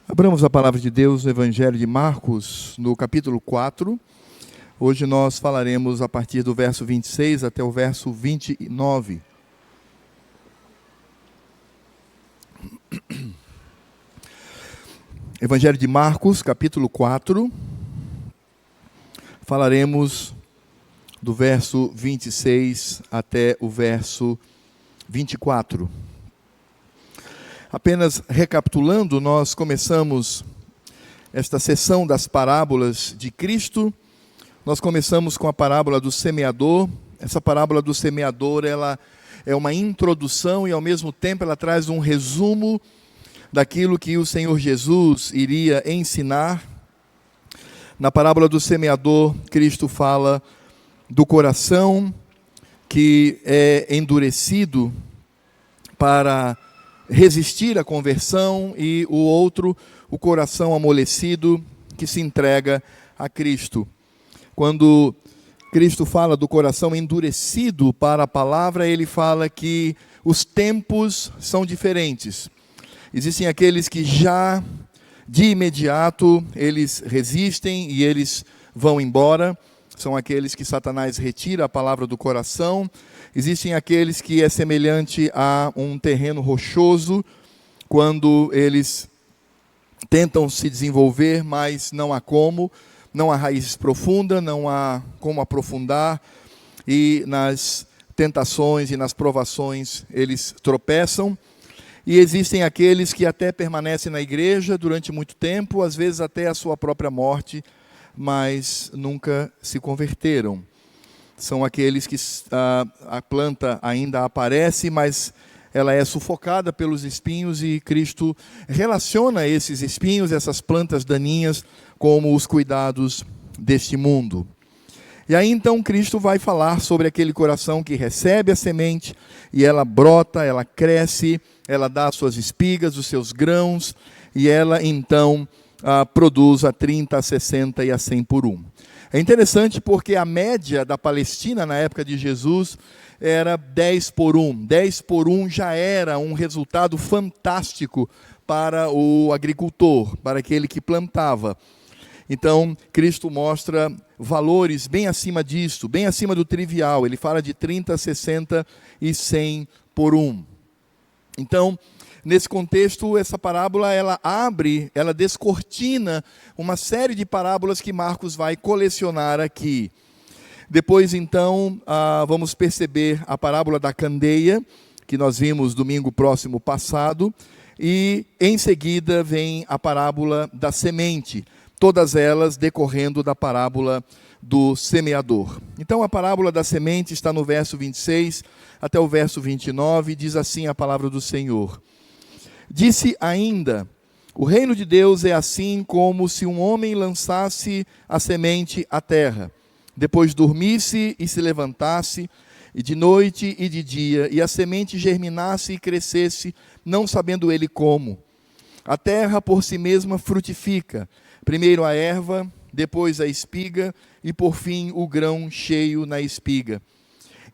Abramos a palavra de Deus no Evangelho de Marcos, no capítulo 4. Hoje nós falaremos a partir do verso 26 até o verso 29. Evangelho de Marcos, capítulo 4. Falaremos do verso 26 até o verso 24. Apenas recapitulando, nós começamos esta sessão das parábolas de Cristo. Nós começamos com a parábola do semeador. Essa parábola do semeador, ela é uma introdução e ao mesmo tempo ela traz um resumo daquilo que o Senhor Jesus iria ensinar. Na parábola do semeador, Cristo fala do coração que é endurecido para resistir à conversão, e o outro, o coração amolecido que se entrega a Cristo. Quando Cristo fala do coração endurecido para a palavra, ele fala que os tempos são diferentes. Existem aqueles que já de imediato eles resistem e eles vão embora. São aqueles que Satanás retira a palavra do coração. Existem aqueles que é semelhante a um terreno rochoso, quando eles tentam se desenvolver, mas não há como, não há raiz profunda, não há como aprofundar, e nas tentações e nas provações eles tropeçam. E existem aqueles que até permanecem na igreja durante muito tempo, às vezes até a sua própria morte, mas nunca se converteram. São aqueles que a planta ainda aparece, mas ela é sufocada pelos espinhos, e Cristo relaciona esses espinhos, essas plantas daninhas, como os cuidados deste mundo. E aí então Cristo vai falar sobre aquele coração que recebe a semente, e ela brota, ela cresce, ela dá as suas espigas, os seus grãos, e ela então produz a 30, a 60 e a 100 por um. É interessante porque a média da Palestina na época de Jesus era 10 por 1. 10 por 1 já era um resultado fantástico para o agricultor, para aquele que plantava. Então, Cristo mostra valores bem acima disso, bem acima do trivial. Ele fala de 30, 60 e 100 por 1. Então, nesse contexto, essa parábola, ela descortina uma série de parábolas que Marcos vai colecionar aqui. Depois, então, vamos perceber a parábola da candeia, que nós vimos domingo próximo passado, e em seguida vem a parábola da semente, todas elas decorrendo da parábola do semeador. Então, a parábola da semente está no verso 26 até o verso 29, diz assim a palavra do Senhor. Disse ainda: o reino de Deus é assim como se um homem lançasse a semente à terra, depois dormisse e se levantasse, e de noite e de dia, e a semente germinasse e crescesse, não sabendo ele como. A terra por si mesma frutifica, primeiro a erva, depois a espiga, e por fim o grão cheio na espiga.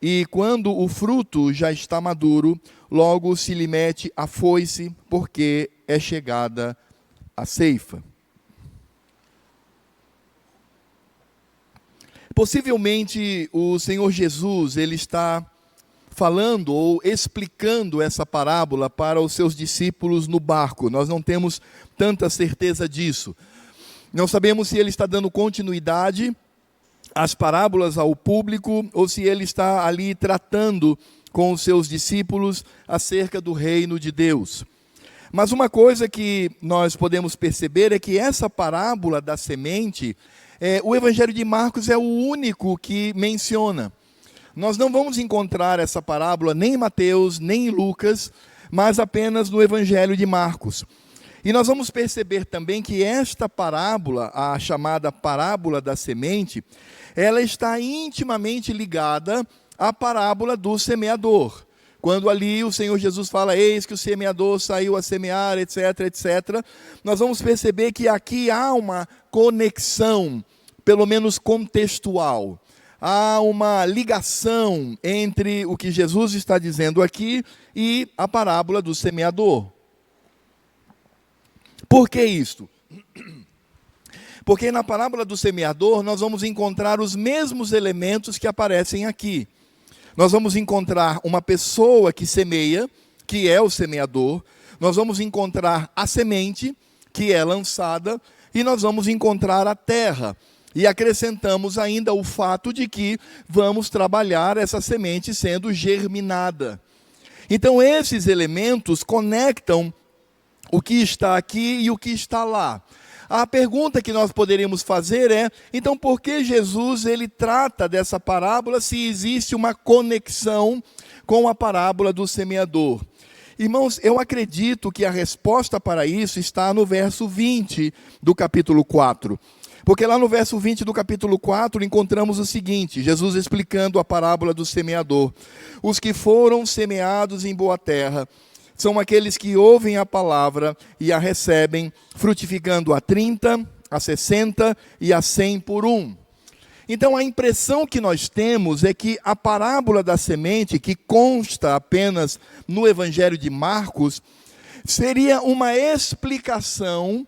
E quando o fruto já está maduro, logo se lhe mete a foice, porque é chegada a ceifa. Possivelmente o Senhor Jesus, ele está falando ou explicando essa parábola para os seus discípulos no barco. Nós não temos tanta certeza disso. Não sabemos se ele está dando continuidade às parábolas ao público, ou se ele está ali tratando com os seus discípulos acerca do reino de Deus. Mas uma coisa que nós podemos perceber é que essa parábola da semente, o Evangelho de Marcos é o único que menciona. Nós não vamos encontrar essa parábola nem em Mateus, nem em Lucas, mas apenas no Evangelho de Marcos. E nós vamos perceber também que esta parábola, a chamada parábola da semente, ela está intimamente ligada à parábola do semeador. Quando ali o Senhor Jesus fala, eis que o semeador saiu a semear, etc, etc. Nós vamos perceber que aqui há uma conexão, pelo menos contextual. Há uma ligação entre o que Jesus está dizendo aqui e a parábola do semeador. Por que isto? Porque na parábola do semeador nós vamos encontrar os mesmos elementos que aparecem aqui. Nós vamos encontrar uma pessoa que semeia, que é o semeador. Nós vamos encontrar a semente, que é lançada, e nós vamos encontrar a terra. E acrescentamos ainda o fato de que vamos trabalhar essa semente sendo germinada. Então esses elementos conectam o que está aqui e o que está lá. A pergunta que nós poderíamos fazer é, então por que Jesus ele trata dessa parábola se existe uma conexão com a parábola do semeador? Irmãos, eu acredito que a resposta para isso está no verso 20 do capítulo 4. Porque lá no verso 20 do capítulo 4 encontramos o seguinte, Jesus explicando a parábola do semeador. Os que foram semeados em boa terra são aqueles que ouvem a palavra e a recebem, frutificando a 30, a 60 e a 100 por um. Então a impressão que nós temos é que a parábola da semente, que consta apenas no Evangelho de Marcos, seria uma explicação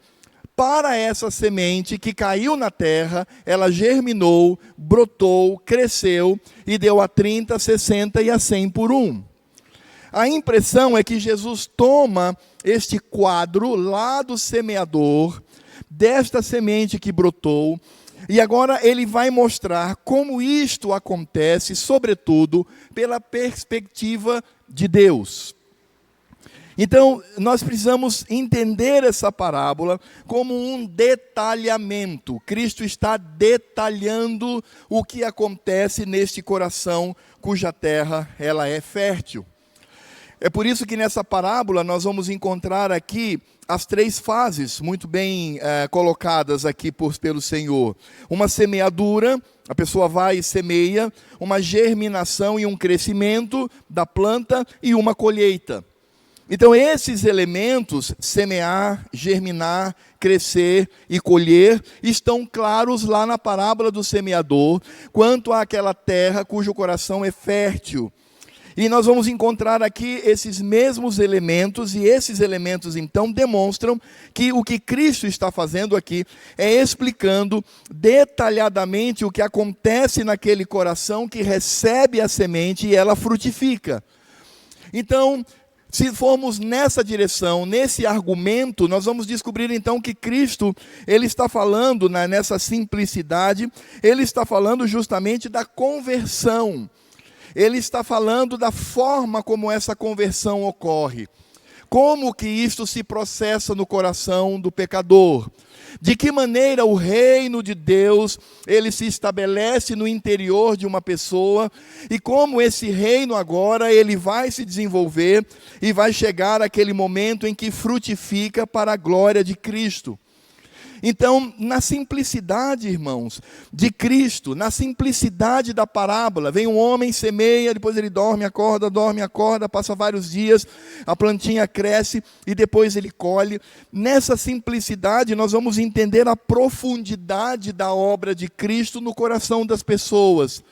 para essa semente que caiu na terra, ela germinou, brotou, cresceu e deu a 30, 60 e a 100 por um. A impressão é que Jesus toma este quadro lá do semeador, desta semente que brotou, e agora ele vai mostrar como isto acontece, sobretudo, pela perspectiva de Deus. Então, nós precisamos entender essa parábola como um detalhamento. Cristo está detalhando o que acontece neste coração cuja terra ela é fértil. É por isso que nessa parábola nós vamos encontrar aqui as três fases muito bem colocadas aqui pelo Senhor. Uma semeadura, a pessoa vai e semeia, uma germinação e um crescimento da planta e uma colheita. Então esses elementos, semear, germinar, crescer e colher, estão claros lá na parábola do semeador, quanto àquela terra cujo coração é fértil. E nós vamos encontrar aqui esses mesmos elementos, e esses elementos então demonstram que o que Cristo está fazendo aqui é explicando detalhadamente o que acontece naquele coração que recebe a semente e ela frutifica. Então, se formos nessa direção, nesse argumento, nós vamos descobrir então que Cristo, ele está falando nessa simplicidade, ele está falando justamente da conversão. Ele está falando da forma como essa conversão ocorre. Como que isto se processa no coração do pecador. De que maneira o reino de Deus, ele se estabelece no interior de uma pessoa. E como esse reino agora, ele vai se desenvolver e vai chegar àquele momento em que frutifica para a glória de Cristo. Então, na simplicidade, irmãos, de Cristo, na simplicidade da parábola, vem um homem, semeia, depois ele dorme, acorda, passa vários dias, a plantinha cresce e depois ele colhe. Nessa simplicidade, nós vamos entender a profundidade da obra de Cristo no coração das pessoas,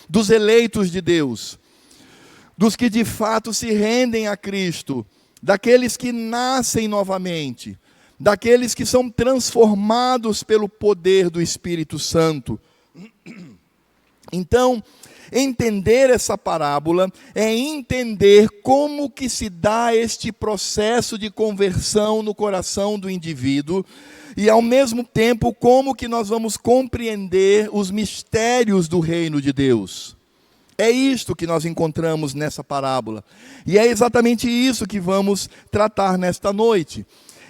dos eleitos de Deus, dos que de fato se rendem a Cristo, daqueles que nascem novamente, daqueles que são transformados pelo poder do Espírito Santo. Então, entender essa parábola é entender como que se dá este processo de conversão no coração do indivíduo e, ao mesmo tempo, como que nós vamos compreender os mistérios do reino de Deus. É isto que nós encontramos nessa parábola. E é exatamente isso que vamos tratar nesta noite.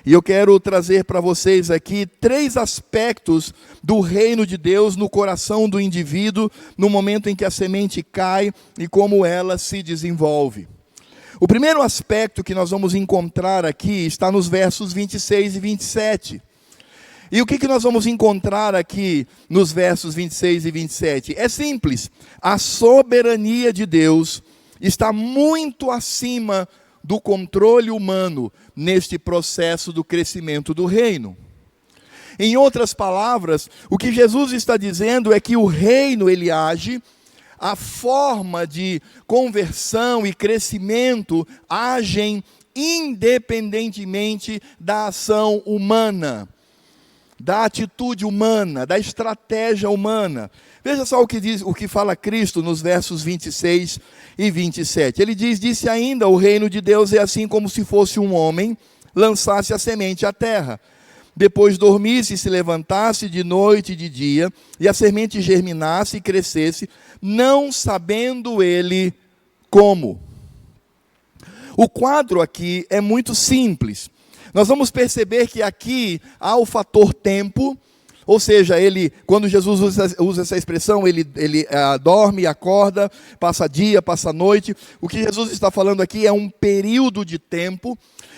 E eu quero trazer para vocês aqui 3 aspectos do reino de Deus no coração do indivíduo, no momento em que a semente cai e como ela se desenvolve. O primeiro aspecto que nós vamos encontrar aqui está nos versos 26 e 27. E o que nós vamos encontrar aqui nos versos 26 e 27? É simples, a soberania de Deus está muito acima do controle humano neste processo do crescimento do reino. Em outras palavras, o que Jesus está dizendo é que o reino ele age, a forma de conversão e crescimento agem independentemente da ação humana, da atitude humana, da estratégia humana. Veja só o que fala Cristo nos versos 26 e 27. Ele diz: disse ainda, o reino de Deus é assim como se fosse um homem lançasse a semente à terra. Depois dormisse e se levantasse de noite e de dia, e a semente germinasse e crescesse, não sabendo ele como. O quadro aqui é muito simples. Nós vamos perceber que aqui há o fator tempo, ou seja, quando Jesus usa essa expressão, ele dorme, acorda, passa dia, passa noite. O que Jesus está falando aqui é um período de tempo.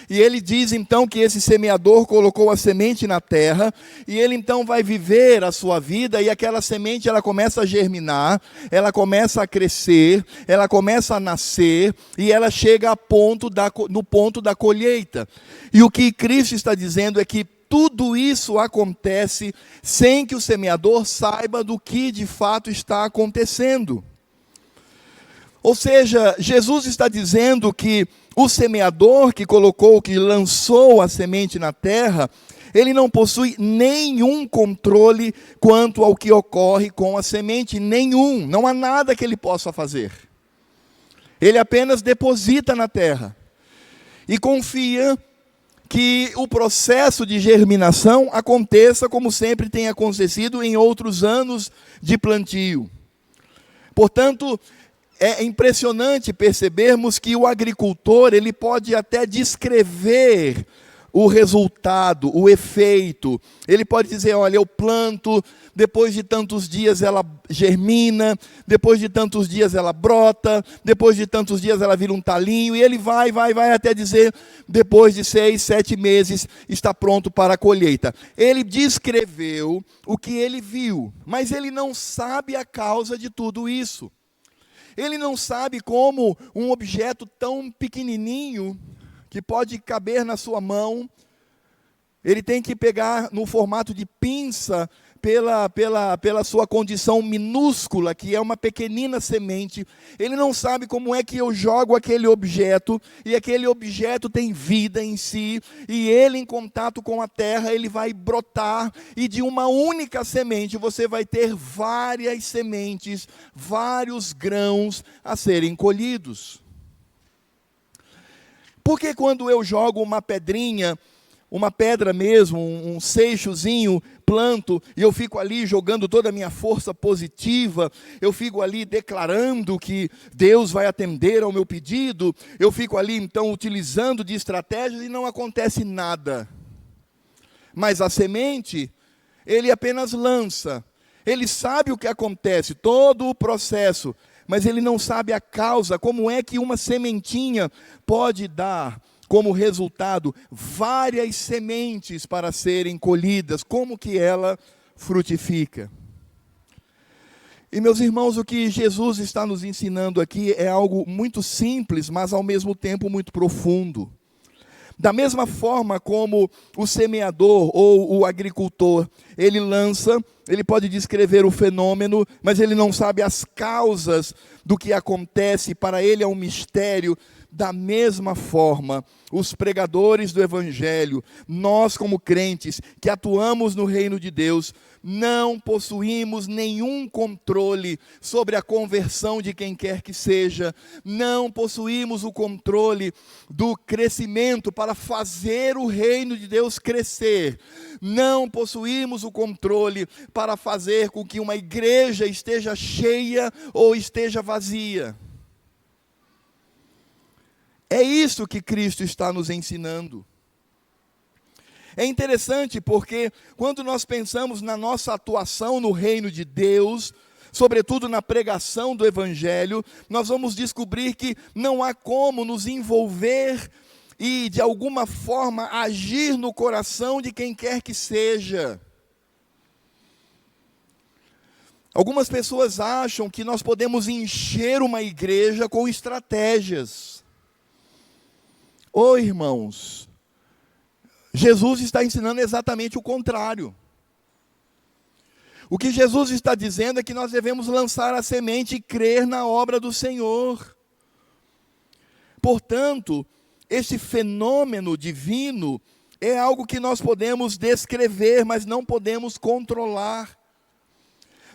E ele diz então que esse semeador colocou a semente na terra, e ele então vai viver a sua vida, e aquela semente ela começa a germinar, ela começa a crescer, ela começa a nascer, e ela chega no ponto da colheita. E o que Cristo está dizendo é que tudo isso acontece sem que o semeador saiba do que de fato está acontecendo. Ou seja, Jesus está dizendo que o semeador que lançou a semente na terra, ele não possui nenhum controle quanto ao que ocorre com a semente, nenhum, não há nada que ele possa fazer. Ele apenas deposita na terra e confia que o processo de germinação aconteça como sempre tem acontecido em outros anos de plantio. Portanto, é impressionante percebermos que o agricultor, ele pode até descrever o resultado, o efeito. Ele pode dizer, olha, eu planto, depois de tantos dias ela germina, depois de tantos dias ela brota, depois de tantos dias ela vira um talinho, e ele vai até dizer, depois de 6, 7 meses está pronto para a colheita. Ele descreveu o que ele viu, mas ele não sabe a causa de tudo isso. Ele não sabe como um objeto tão pequenininho, que pode caber na sua mão, ele tem que pegar no formato de pinça, pela sua condição minúscula, que é uma pequenina semente. Ele não sabe como é que eu jogo aquele objeto, e aquele objeto tem vida em si, e ele em contato com a terra, ele vai brotar, e de uma única semente, você vai ter várias sementes, vários grãos a serem colhidos. Porque quando eu jogo uma pedrinha, uma pedra mesmo, um seixozinho, planto, e eu fico ali jogando toda a minha força positiva, eu fico ali declarando que Deus vai atender ao meu pedido, eu fico ali então utilizando de estratégias e não acontece nada. Mas a semente, ele apenas lança, ele sabe o que acontece, todo o processo, mas ele não sabe a causa, como é que uma sementinha pode dar como resultado várias sementes para serem colhidas, como que ela frutifica. E meus irmãos, o que Jesus está nos ensinando aqui é algo muito simples, mas ao mesmo tempo muito profundo. Da mesma forma como o semeador ou o agricultor, ele lança, ele pode descrever o fenômeno, mas ele não sabe as causas do que acontece, para ele é um mistério. Da mesma forma, os pregadores do Evangelho, nós como crentes que atuamos no reino de Deus, não possuímos nenhum controle sobre a conversão de quem quer que seja, não possuímos o controle do crescimento para fazer o reino de Deus crescer, não possuímos o controle para fazer com que uma igreja esteja cheia ou esteja vazia. É isso que Cristo está nos ensinando. É interessante porque quando nós pensamos na nossa atuação no reino de Deus, sobretudo na pregação do Evangelho, nós vamos descobrir que não há como nos envolver e de alguma forma agir no coração de quem quer que seja. Algumas pessoas acham que nós podemos encher uma igreja com estratégias. Irmãos, Jesus está ensinando exatamente o contrário. O que Jesus está dizendo é que nós devemos lançar a semente e crer na obra do Senhor. Portanto, esse fenômeno divino é algo que nós podemos descrever, mas não podemos controlar.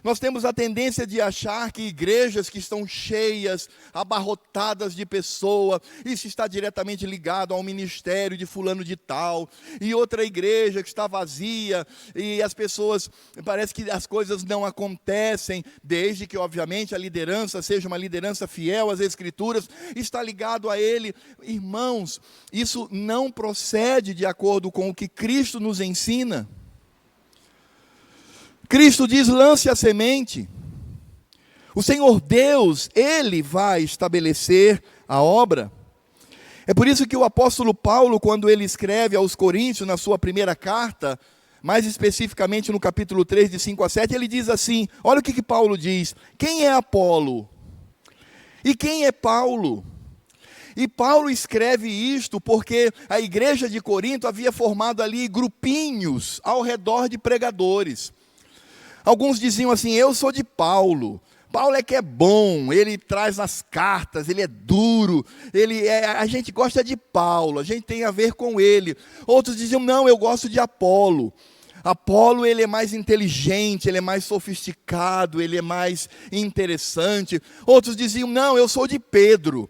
Nós temos a tendência de achar que igrejas que estão cheias, abarrotadas de pessoas, isso está diretamente ligado ao ministério de fulano de tal, e outra igreja que está vazia, e as pessoas, parece que as coisas não acontecem, desde que obviamente a liderança seja uma liderança fiel às Escrituras, está ligado a ele. Irmãos, isso não procede de acordo com o que Cristo nos ensina. Cristo diz: lance a semente. O Senhor Deus, Ele vai estabelecer a obra. É por isso que o apóstolo Paulo, quando ele escreve aos Coríntios, na sua primeira carta, mais especificamente no capítulo 3, de 5 a 7, ele diz assim, olha o que Paulo diz: quem é Apolo? E quem é Paulo? E Paulo escreve isto porque a igreja de Corinto havia formado ali grupinhos ao redor de pregadores. Alguns diziam assim: eu sou de Paulo. Paulo é que é bom, ele traz as cartas, ele é duro, a gente gosta de Paulo, a gente tem a ver com ele. Outros diziam: não, eu gosto de Apolo. Apolo, ele é mais inteligente, ele é mais sofisticado, ele é mais interessante. Outros diziam: não, eu sou de Pedro.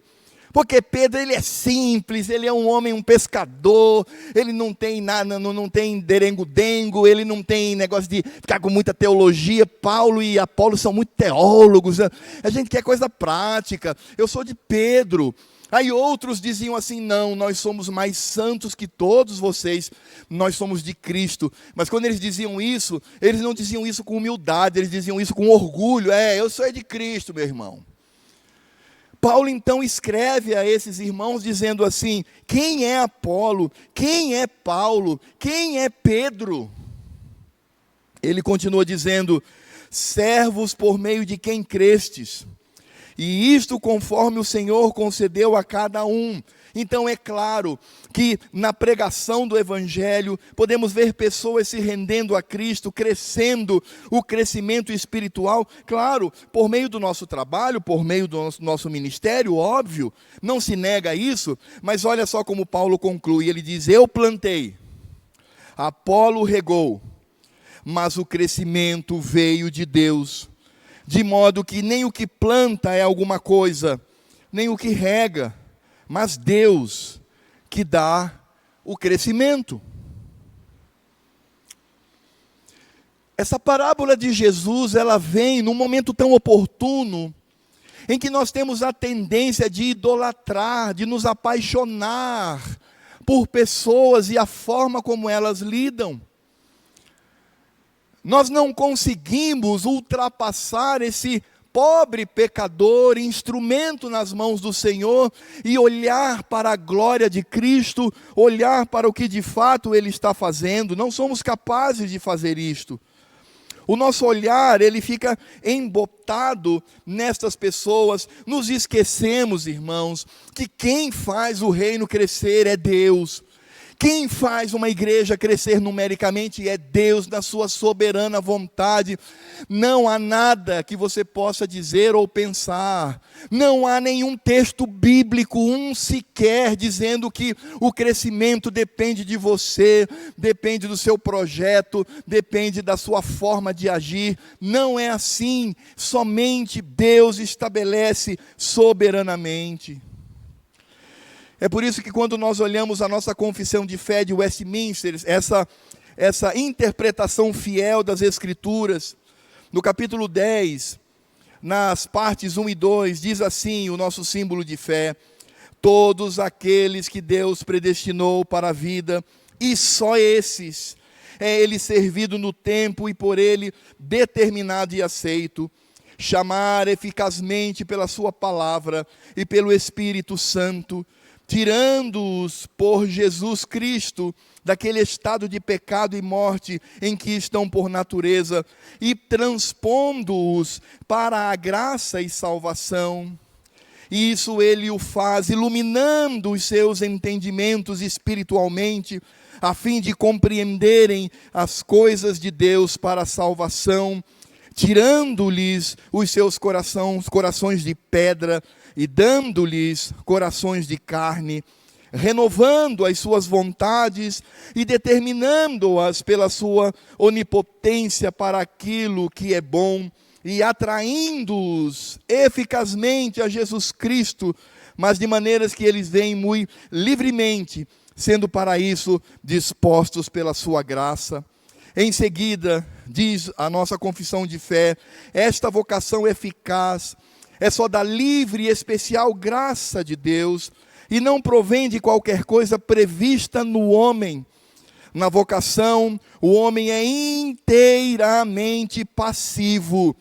Porque Pedro, ele é simples, ele é um homem, um pescador, ele não tem nada, não tem derengo-dengo, ele não tem negócio de ficar com muita teologia. Paulo e Apolo são muito teólogos, a gente quer coisa prática. Eu sou de Pedro. Aí outros diziam assim: não, nós somos mais santos que todos vocês, nós somos de Cristo. Mas quando eles diziam isso, eles não diziam isso com humildade, eles diziam isso com orgulho. Eu sou de Cristo, meu irmão. Paulo então escreve a esses irmãos dizendo assim: quem é Apolo? Quem é Paulo? Quem é Pedro? Ele continua dizendo: servos por meio de quem crestes, e isto conforme o Senhor concedeu a cada um. Então é claro que na pregação do Evangelho podemos ver pessoas se rendendo a Cristo, crescendo, o crescimento espiritual, claro, por meio do nosso trabalho, por meio do nosso ministério, óbvio, não se nega isso, mas olha só como Paulo conclui, ele diz: eu plantei, Apolo regou, mas o crescimento veio de Deus, de modo que nem o que planta é alguma coisa, nem o que rega, mas Deus que dá o crescimento. Essa parábola de Jesus, ela vem num momento tão oportuno, em que nós temos a tendência de idolatrar, de nos apaixonar por pessoas e a forma como elas lidam. Nós não conseguimos ultrapassar esse pobre pecador, instrumento nas mãos do Senhor, e olhar para a glória de Cristo, olhar para o que de fato Ele está fazendo. Não somos capazes de fazer isto. O nosso olhar, ele fica embotado nestas pessoas. Nos esquecemos, irmãos, que quem faz o reino crescer é Deus. Quem faz uma igreja crescer numericamente é Deus, na sua soberana vontade. Não há nada que você possa dizer ou pensar. Não há nenhum texto bíblico, um sequer, dizendo que o crescimento depende de você, depende do seu projeto, depende da sua forma de agir. Não é assim. Somente Deus estabelece soberanamente. É por isso que quando nós olhamos a nossa confissão de fé de Westminster, essa interpretação fiel das Escrituras, no capítulo 10, nas partes 1 e 2, diz assim o nosso símbolo de fé: todos aqueles que Deus predestinou para a vida, e só esses, é Ele servido no tempo e por Ele determinado e aceito, chamar eficazmente pela sua palavra e pelo Espírito Santo, tirando-os por Jesus Cristo daquele estado de pecado e morte em que estão por natureza, e transpondo-os para a graça e salvação. E isso Ele o faz iluminando os seus entendimentos espiritualmente, a fim de compreenderem as coisas de Deus para a salvação, tirando-lhes os seus corações de pedra, e dando-lhes corações de carne, renovando as suas vontades e determinando-as pela sua onipotência para aquilo que é bom e atraindo-os eficazmente a Jesus Cristo, mas de maneiras que eles veem muito livremente, sendo para isso dispostos pela sua graça. Em seguida, diz a nossa confissão de fé, esta vocação eficaz é só da livre e especial graça de Deus, e não provém de qualquer coisa prevista no homem. Na vocação, o homem é inteiramente passivo,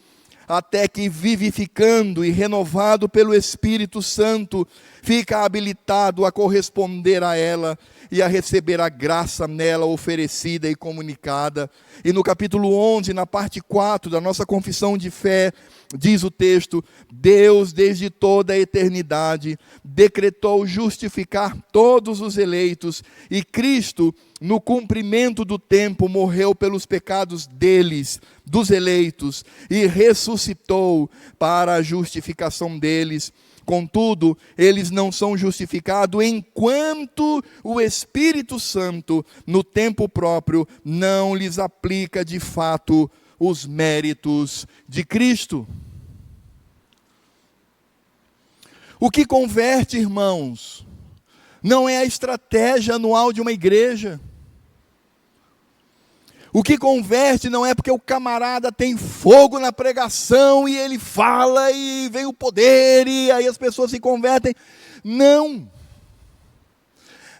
até que vivificando e renovado pelo Espírito Santo, fica habilitado a corresponder a ela e a receber a graça nela oferecida e comunicada. E no capítulo 11, na parte 4 da nossa confissão de fé, diz o texto: Deus, desde toda a eternidade, decretou justificar todos os eleitos, e Cristo, no cumprimento do tempo, morreu pelos pecados deles, dos eleitos, e ressuscitou para a justificação deles. Contudo, eles não são justificados enquanto o Espírito Santo, no tempo próprio, não lhes aplica de fato os méritos de Cristo. O que converte, irmãos, não é a estratégia anual de uma igreja. O que converte não é porque o camarada tem fogo na pregação e ele fala e vem o poder e aí as pessoas se convertem. Não.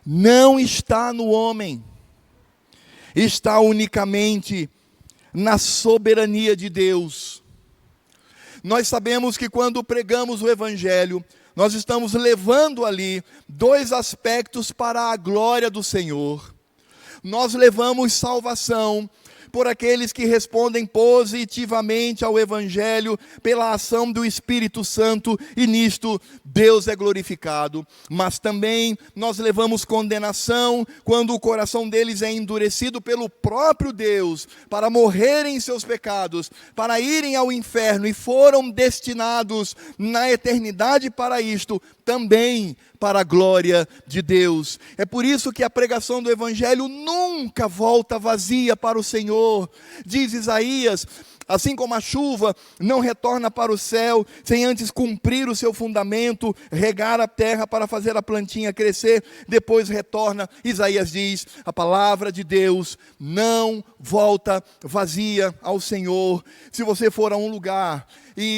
Não está no homem. Está unicamente na soberania de Deus. Nós sabemos que quando pregamos o Evangelho, nós estamos levando ali dois aspectos para a glória do Senhor. Nós levamos salvação por aqueles que respondem positivamente ao Evangelho pela ação do Espírito Santo, e nisto Deus é glorificado. Mas também nós levamos condenação quando o coração deles é endurecido pelo próprio Deus, para morrerem em seus pecados, para irem ao inferno, e foram destinados na eternidade para isto, também para a glória de Deus. É por isso que a pregação do Evangelho nunca volta vazia para o Senhor. Diz Isaías: assim como a chuva não retorna para o céu, sem antes cumprir o seu fundamento, regar a terra para fazer a plantinha crescer, depois retorna. Isaías diz: a palavra de Deus não volta vazia ao Senhor. Se você for a um lugar,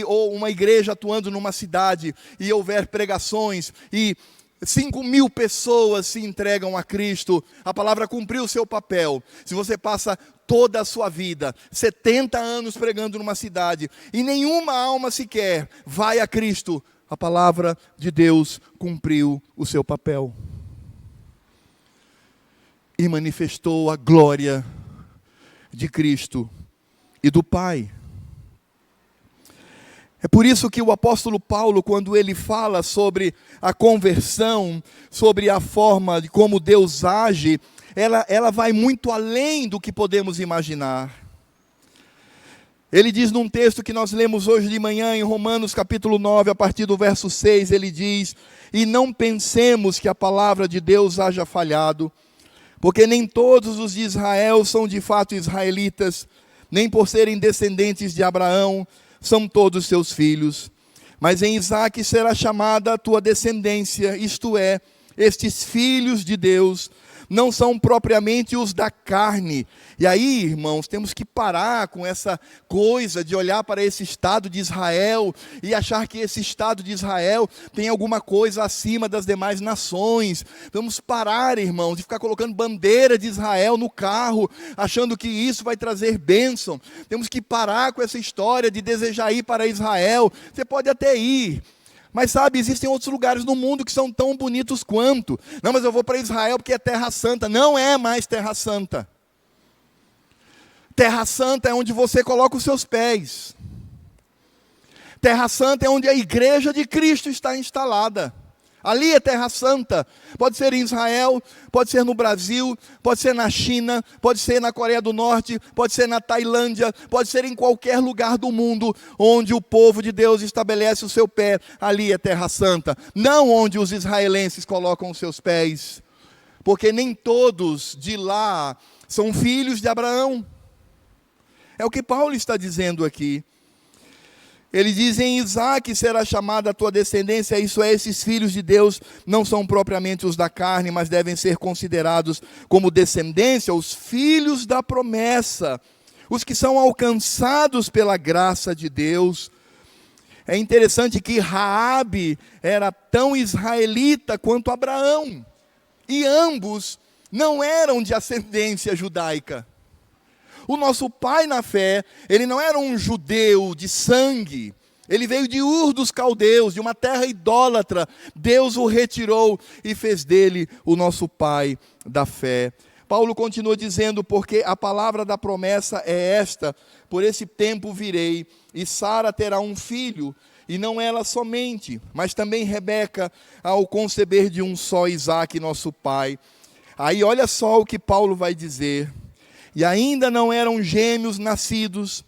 ou uma igreja atuando numa cidade, e houver pregações, e 5.000 pessoas se entregam a Cristo, a palavra cumpriu o seu papel. Se você passa toda a sua vida, 70 anos pregando numa cidade, e nenhuma alma sequer vai a Cristo, a palavra de Deus cumpriu o seu papel. E manifestou a glória de Cristo e do Pai. É por isso que o apóstolo Paulo, quando ele fala sobre a conversão, sobre a forma de como Deus age, ela vai muito além do que podemos imaginar. Ele diz num texto que nós lemos hoje de manhã, em Romanos capítulo 9, a partir do verso 6, ele diz: e não pensemos que a palavra de Deus haja falhado, porque nem todos os de Israel são de fato israelitas, nem por serem descendentes de Abraão, são todos seus filhos. Mas em Isaque será chamada a tua descendência, isto é, estes filhos de Deus, não são propriamente os da carne. E aí, irmãos, temos que parar com essa coisa de olhar para esse Estado de Israel e achar que esse Estado de Israel tem alguma coisa acima das demais nações. Vamos parar, irmãos, de ficar colocando bandeira de Israel no carro, achando que isso vai trazer bênção. Temos que parar com essa história de desejar ir para Israel. Você pode até ir, mas sabe, existem outros lugares no mundo que são tão bonitos quanto. Não, mas eu vou para Israel porque é terra santa. Não é mais terra santa. Terra santa é onde você coloca os seus pés. Terra santa é onde a igreja de Cristo está instalada. Ali é Terra Santa. Pode ser em Israel, pode ser no Brasil, pode ser na China, pode ser na Coreia do Norte, pode ser na Tailândia, pode ser em qualquer lugar do mundo onde o povo de Deus estabelece o seu pé. Ali é Terra Santa. Não onde os israelenses colocam os seus pés. Porque nem todos de lá são filhos de Abraão. É o que Paulo está dizendo aqui. Ele diz: em Isaque será chamada a tua descendência, isso é, esses filhos de Deus não são propriamente os da carne, mas devem ser considerados como descendência, os filhos da promessa, os que são alcançados pela graça de Deus. É interessante que Raabe era tão israelita quanto Abraão, e ambos não eram de ascendência judaica. O nosso pai na fé, ele não era um judeu de sangue, ele veio de Ur dos Caldeus, de uma terra idólatra. Deus o retirou e fez dele o nosso pai da fé. Paulo continua dizendo: porque a palavra da promessa é esta: por esse tempo virei, e Sara terá um filho, e não ela somente, mas também Rebeca, ao conceber de um só Isaque, nosso pai. Aí olha só o que Paulo vai dizer: e ainda não eram gêmeos nascidos,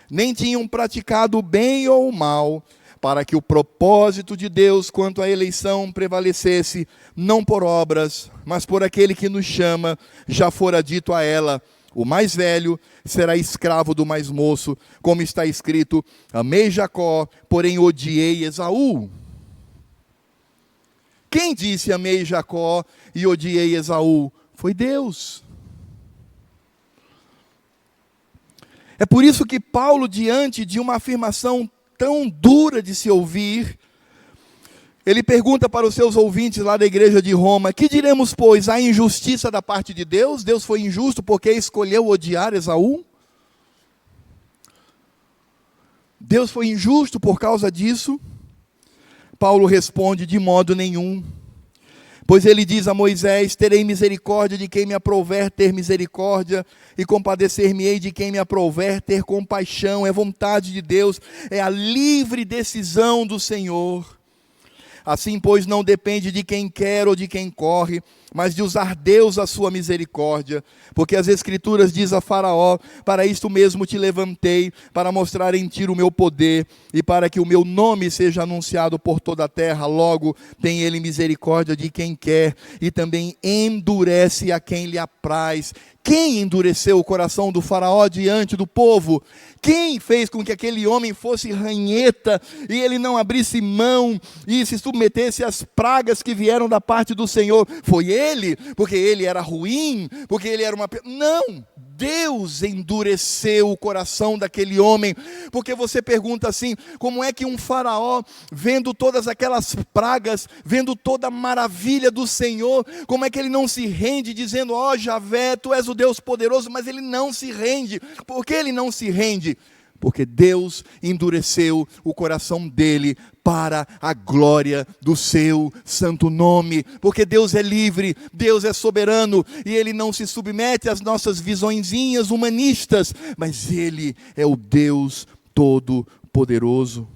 nem tinham praticado o bem ou o mal, para que o propósito de Deus quanto à eleição prevalecesse, não por obras, mas por aquele que nos chama. Já fora dito a ela: o mais velho será escravo do mais moço, como está escrito: amei Jacó, porém odiei Esaú. Quem disse amei Jacó e odiei Esaú? Foi Deus. É por isso que Paulo, diante de uma afirmação tão dura de se ouvir, ele pergunta para os seus ouvintes lá da igreja de Roma: que diremos, pois, a injustiça da parte de Deus? Deus foi injusto porque escolheu odiar Esaú? Deus foi injusto por causa disso? Paulo responde: de modo nenhum. Pois ele diz a Moisés: terei misericórdia de quem me aprouver ter misericórdia, e compadecer-me-ei de quem me aprouver ter compaixão. É vontade de Deus, é a livre decisão do Senhor. Assim, pois, não depende de quem quer ou de quem corre, mas de usar Deus a sua misericórdia. Porque as Escrituras diz a Faraó: para isto mesmo te levantei, para mostrar em ti o meu poder, e para que o meu nome seja anunciado por toda a terra. Logo, tem ele misericórdia de quem quer, e também endurece a quem lhe apraz. Quem endureceu o coração do Faraó diante do povo? Quem fez com que aquele homem fosse ranheta, e ele não abrisse mão, e se submetesse às pragas que vieram da parte do Senhor? Foi ele, porque ele era ruim, porque ele era uma... Não, Deus endureceu o coração daquele homem. Porque você pergunta assim: como é que um faraó, vendo todas aquelas pragas, vendo toda a maravilha do Senhor, como é que ele não se rende, dizendo: ó Javé, tu és o Deus poderoso? Mas ele não se rende. Por que ele não se rende? Porque Deus endureceu o coração dele para a glória do seu santo nome. Porque Deus é livre, Deus é soberano, e Ele não se submete às nossas visõezinhas humanistas, mas Ele é o Deus todo-poderoso.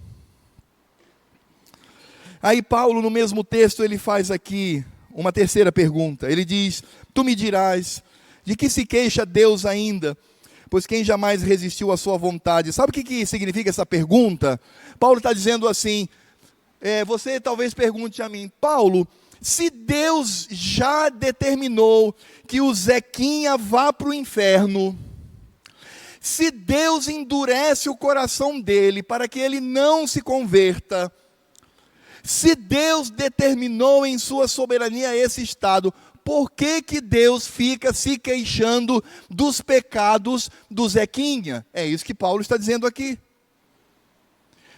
Aí Paulo, no mesmo texto, ele faz aqui uma terceira pergunta. Ele diz: tu me dirás, de que se queixa Deus ainda? Pois quem jamais resistiu à sua vontade? Sabe o que significa essa pergunta? Paulo está dizendo assim, você talvez pergunte a mim: Paulo, se Deus já determinou que o Zequinha vá para o inferno, se Deus endurece o coração dele para que ele não se converta, se Deus determinou em sua soberania esse estado, por que que Deus fica se queixando dos pecados do Zequinha? É isso que Paulo está dizendo aqui.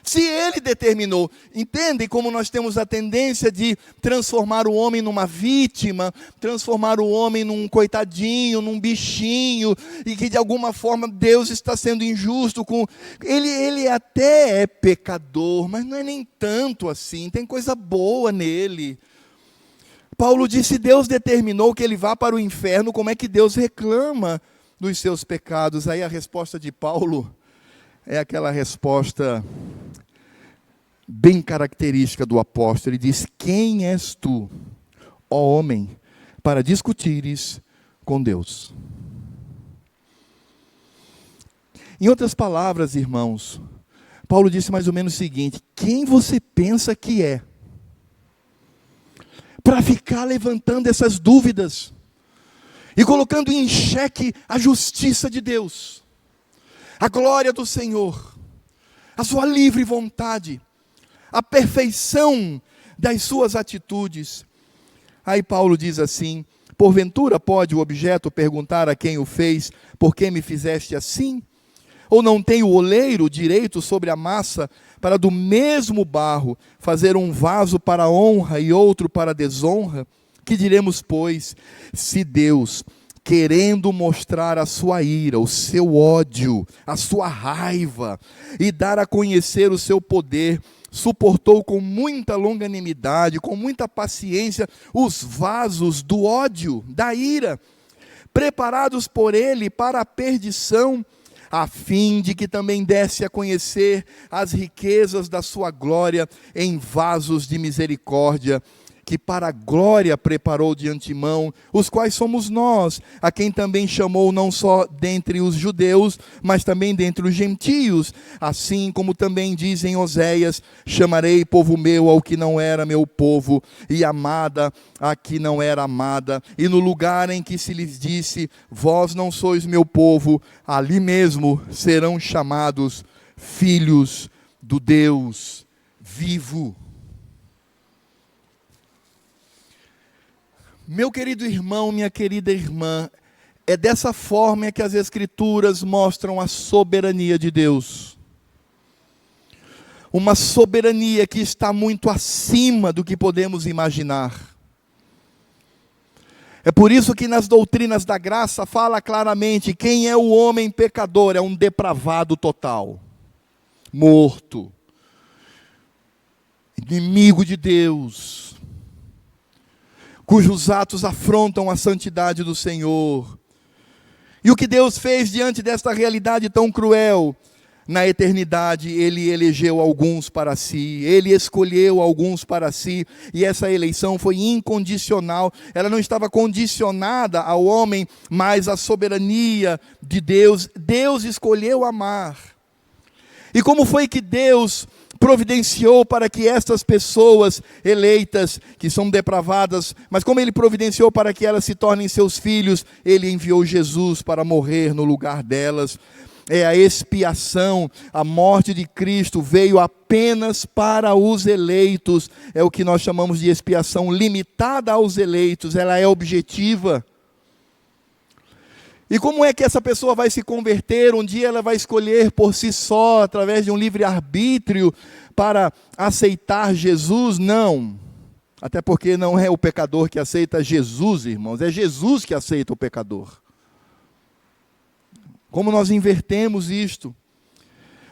Se ele determinou, entendem como nós temos a tendência de transformar o homem numa vítima, transformar o homem num coitadinho, num bichinho, e que de alguma forma Deus está sendo injusto com... Ele até é pecador, mas não é nem tanto assim, tem coisa boa nele. Paulo disse: Deus determinou que ele vá para o inferno, como é que Deus reclama dos seus pecados? Aí a resposta de Paulo é aquela resposta bem característica do apóstolo. Ele diz: quem és tu, ó homem, para discutires com Deus? Em outras palavras, irmãos, Paulo disse mais ou menos o seguinte: quem você pensa que é, para ficar levantando essas dúvidas e colocando em xeque a justiça de Deus, a glória do Senhor, a sua livre vontade, a perfeição das suas atitudes? Aí Paulo diz assim: porventura pode o objeto perguntar a quem o fez: por que me fizeste assim? Ou não tem o oleiro direito sobre a massa para do mesmo barro fazer um vaso para honra e outro para desonra? Que diremos, pois, se Deus, querendo mostrar a sua ira, o seu ódio, a sua raiva, e dar a conhecer o seu poder, suportou com muita longanimidade, com muita paciência, os vasos do ódio, da ira, preparados por ele para a perdição, a fim de que também desse a conhecer as riquezas da sua glória em vasos de misericórdia, que para a glória preparou de antemão, os quais somos nós, a quem também chamou não só dentre os judeus, mas também dentre os gentios, assim como também diz em Oséias: chamarei povo meu ao que não era meu povo, e amada a que não era amada, e no lugar em que se lhes disse: vós não sois meu povo, ali mesmo serão chamados filhos do Deus vivo. Meu querido irmão, minha querida irmã, é dessa forma que as Escrituras mostram a soberania de Deus. Uma soberania que está muito acima do que podemos imaginar. É por isso que nas doutrinas da graça fala claramente: quem é o homem pecador? É um depravado total, morto, inimigo de Deus, cujos atos afrontam a santidade do Senhor. E o que Deus fez diante desta realidade tão cruel? Na eternidade, Ele elegeu alguns para si, Ele escolheu alguns para si, e essa eleição foi incondicional. Ela não estava condicionada ao homem, mas à soberania de Deus. Deus escolheu amar. E como foi que Deus providenciou para que estas pessoas eleitas, que são depravadas, mas como Ele providenciou para que elas se tornem seus filhos? Ele enviou Jesus para morrer no lugar delas. É a expiação, a morte de Cristo veio apenas para os eleitos. É o que nós chamamos de expiação limitada aos eleitos, ela é objetiva. E como é que essa pessoa vai se converter? Um dia ela vai escolher por si só, através de um livre-arbítrio, para aceitar Jesus? Não. Até porque não é o pecador que aceita Jesus, irmãos, é Jesus que aceita o pecador. Como nós invertemos isto?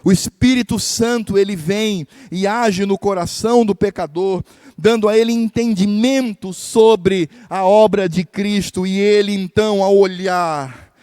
O Espírito Santo, ele vem e age no coração do pecador, dando a ele entendimento sobre a obra de Cristo, e ele então, ao olhar,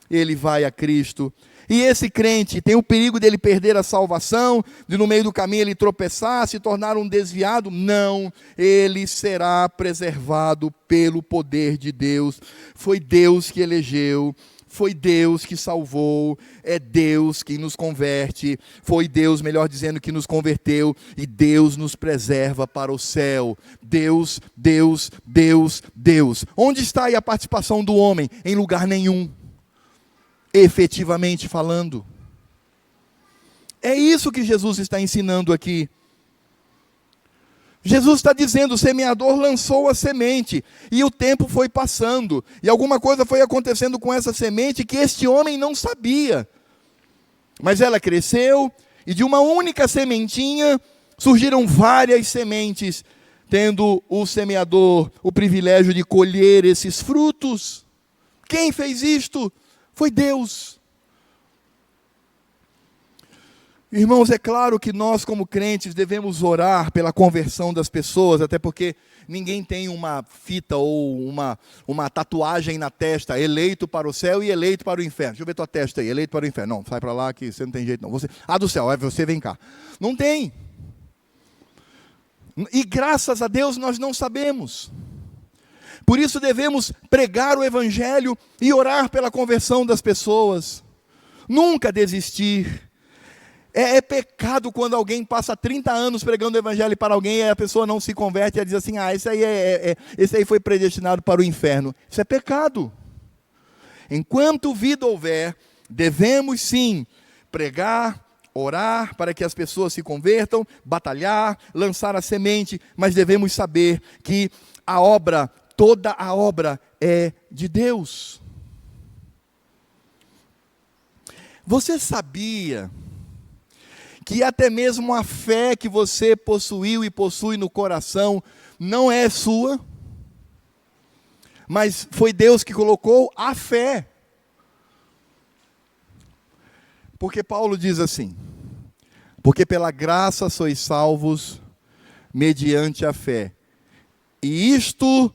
ele vai a Cristo. E esse crente tem o perigo dele perder a salvação, de no meio do caminho ele tropeçar, se tornar um desviado? Não, ele será preservado pelo poder de Deus. Foi Deus que elegeu, foi Deus que salvou, é Deus que nos converte, foi Deus, melhor dizendo, que nos converteu, e Deus nos preserva para o céu. Deus, Deus, Deus, Deus. Onde está aí a participação do homem? Em lugar nenhum, efetivamente falando. É isso que Jesus está ensinando aqui. Jesus está dizendo: o semeador lançou a semente, e o tempo foi passando, e alguma coisa foi acontecendo com essa semente que este homem não sabia. Mas ela cresceu, e de uma única sementinha surgiram várias sementes, tendo o semeador o privilégio de colher esses frutos. Quem fez isto? Foi Deus. Irmãos, é claro que nós como crentes devemos orar pela conversão das pessoas, até porque ninguém tem uma fita ou uma tatuagem na testa: eleito para o céu e eleito para o inferno. Deixa eu ver tua testa aí: eleito para o inferno. Não, sai para lá que você não tem jeito não. Você, do céu, você vem cá. Não tem. E graças a Deus nós não sabemos. Por isso devemos pregar o Evangelho e orar pela conversão das pessoas. Nunca desistir. É pecado quando alguém passa 30 anos pregando o Evangelho para alguém e a pessoa não se converte e diz assim, esse aí foi predestinado para o inferno. Isso é pecado. Enquanto vida houver, devemos sim pregar, orar para que as pessoas se convertam, batalhar, lançar a semente, mas devemos saber que a obra, toda a obra é de Deus. Você sabia que até mesmo a fé que você possuiu e possui no coração não é sua, mas foi Deus que colocou a fé? Porque Paulo diz assim, porque pela graça sois salvos mediante a fé. E isto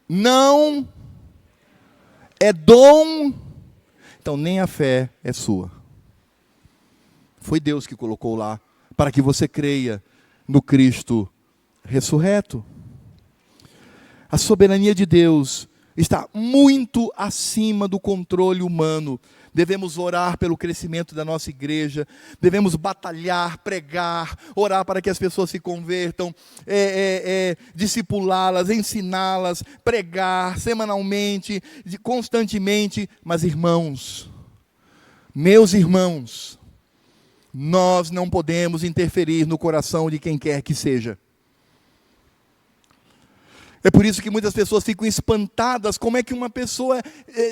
não é dom, então nem a fé é sua. Foi Deus que colocou lá, para que você creia no Cristo ressurreto. A soberania de Deus está muito acima do controle humano. Devemos orar pelo crescimento da nossa igreja, devemos batalhar, pregar, orar para que as pessoas se convertam, discipulá-las, ensiná-las, pregar semanalmente, constantemente. Mas irmãos, meus irmãos, nós não podemos interferir no coração de quem quer que seja. É por isso que muitas pessoas ficam espantadas. Como é que uma pessoa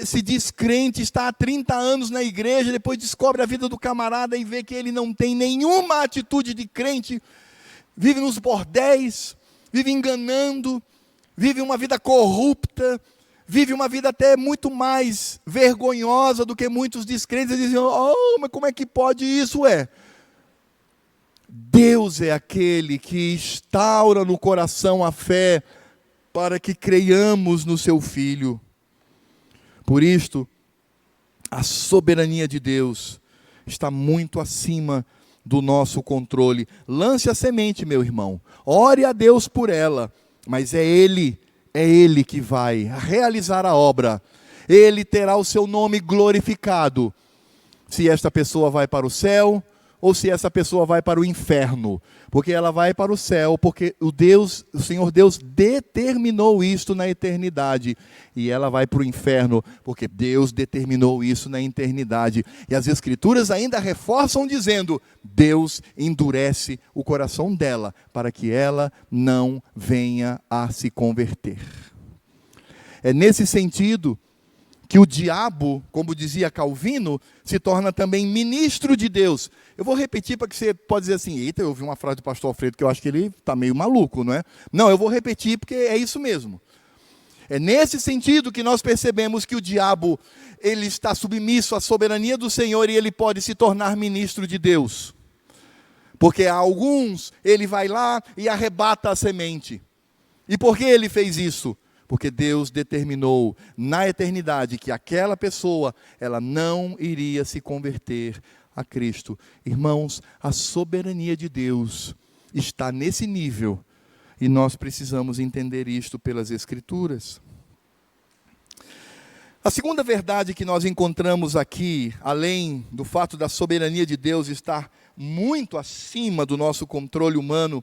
se diz crente, está há 30 anos na igreja, depois descobre a vida do camarada e vê que ele não tem nenhuma atitude de crente, vive nos bordéis, vive enganando, vive uma vida corrupta, vive uma vida até muito mais vergonhosa do que muitos descrentes. E dizem, mas como é que pode isso? Deus é aquele que instaura no coração a fé, para que creiamos no seu Filho. Por isto, a soberania de Deus está muito acima do nosso controle. Lance a semente, meu irmão. Ore a Deus por ela. Mas é Ele que vai realizar a obra. Ele terá o seu nome glorificado. Se esta pessoa vai para o céu, ou se essa pessoa vai para o inferno. Porque ela vai para o céu, porque o Senhor Deus determinou isto na eternidade. E ela vai para o inferno, porque Deus determinou isso na eternidade. E as Escrituras ainda reforçam dizendo, Deus endurece o coração dela, para que ela não venha a se converter. É nesse sentido que o diabo, como dizia Calvino, se torna também ministro de Deus. Eu vou repetir para que você pode dizer assim, eita, eu ouvi uma frase do pastor Alfredo que eu acho que ele está meio maluco, não é? Não, eu vou repetir porque é isso mesmo. É nesse sentido que nós percebemos que o diabo, ele está submisso à soberania do Senhor e ele pode se tornar ministro de Deus. Porque a alguns, ele vai lá e arrebata a semente. E por que ele fez isso? Porque Deus determinou na eternidade que aquela pessoa, ela não iria se converter a Cristo. Irmãos, a soberania de Deus está nesse nível e nós precisamos entender isto pelas Escrituras. A segunda verdade que nós encontramos aqui, além do fato da soberania de Deus estar muito acima do nosso controle humano,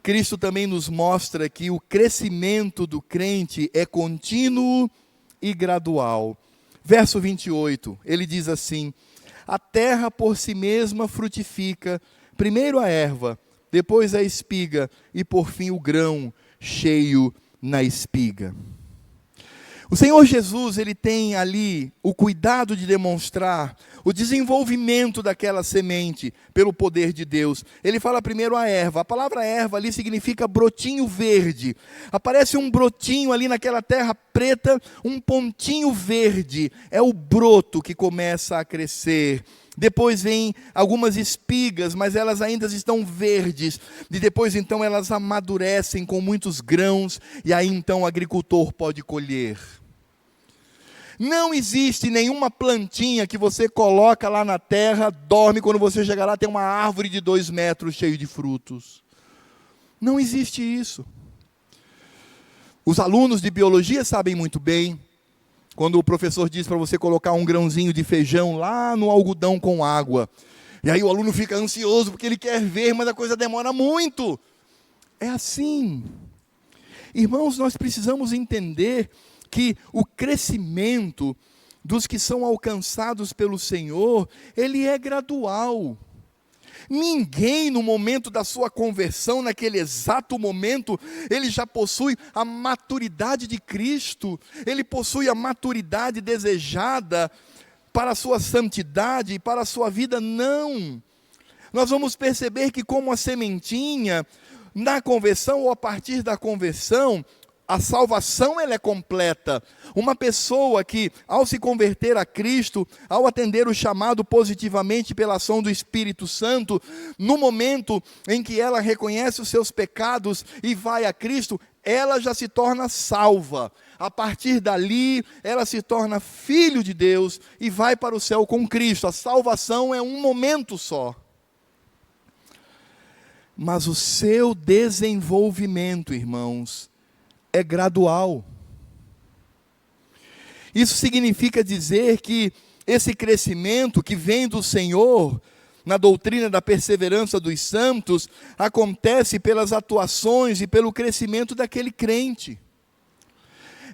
Cristo também nos mostra que o crescimento do crente é contínuo e gradual. Verso 28, ele diz assim, a terra por si mesma frutifica, primeiro a erva, depois a espiga e por fim o grão cheio na espiga. O Senhor Jesus, ele tem ali o cuidado de demonstrar o desenvolvimento daquela semente pelo poder de Deus. Ele fala primeiro a erva. A palavra erva ali significa brotinho verde. Aparece um brotinho ali naquela terra preta, um pontinho verde. É o broto que começa a crescer. Depois vem algumas espigas, mas elas ainda estão verdes. E depois então elas amadurecem com muitos grãos. E aí então o agricultor pode colher. Não existe nenhuma plantinha que você coloca lá na terra, dorme, quando você chegar lá tem uma árvore de 2 metros cheia de frutos. Não existe isso. Os alunos de biologia sabem muito bem, quando o professor diz para você colocar um grãozinho de feijão lá no algodão com água. E aí o aluno fica ansioso porque ele quer ver, mas a coisa demora muito. É assim. Irmãos, nós precisamos entender que o crescimento dos que são alcançados pelo Senhor, ele é gradual. Ninguém no momento da sua conversão, naquele exato momento, ele já possui a maturidade de Cristo, ele possui a maturidade desejada para a sua santidade, para a sua vida, não. Nós vamos perceber que como a sementinha, na conversão ou a partir da conversão, a salvação ela é completa. Uma pessoa que, ao se converter a Cristo, ao atender o chamado positivamente pela ação do Espírito Santo, no momento em que ela reconhece os seus pecados e vai a Cristo, ela já se torna salva. A partir dali, ela se torna filho de Deus e vai para o céu com Cristo. A salvação é um momento só. Mas o seu desenvolvimento, irmãos, é gradual. Isso significa dizer que esse crescimento que vem do Senhor, na doutrina da perseverança dos santos, acontece pelas atuações e pelo crescimento daquele crente.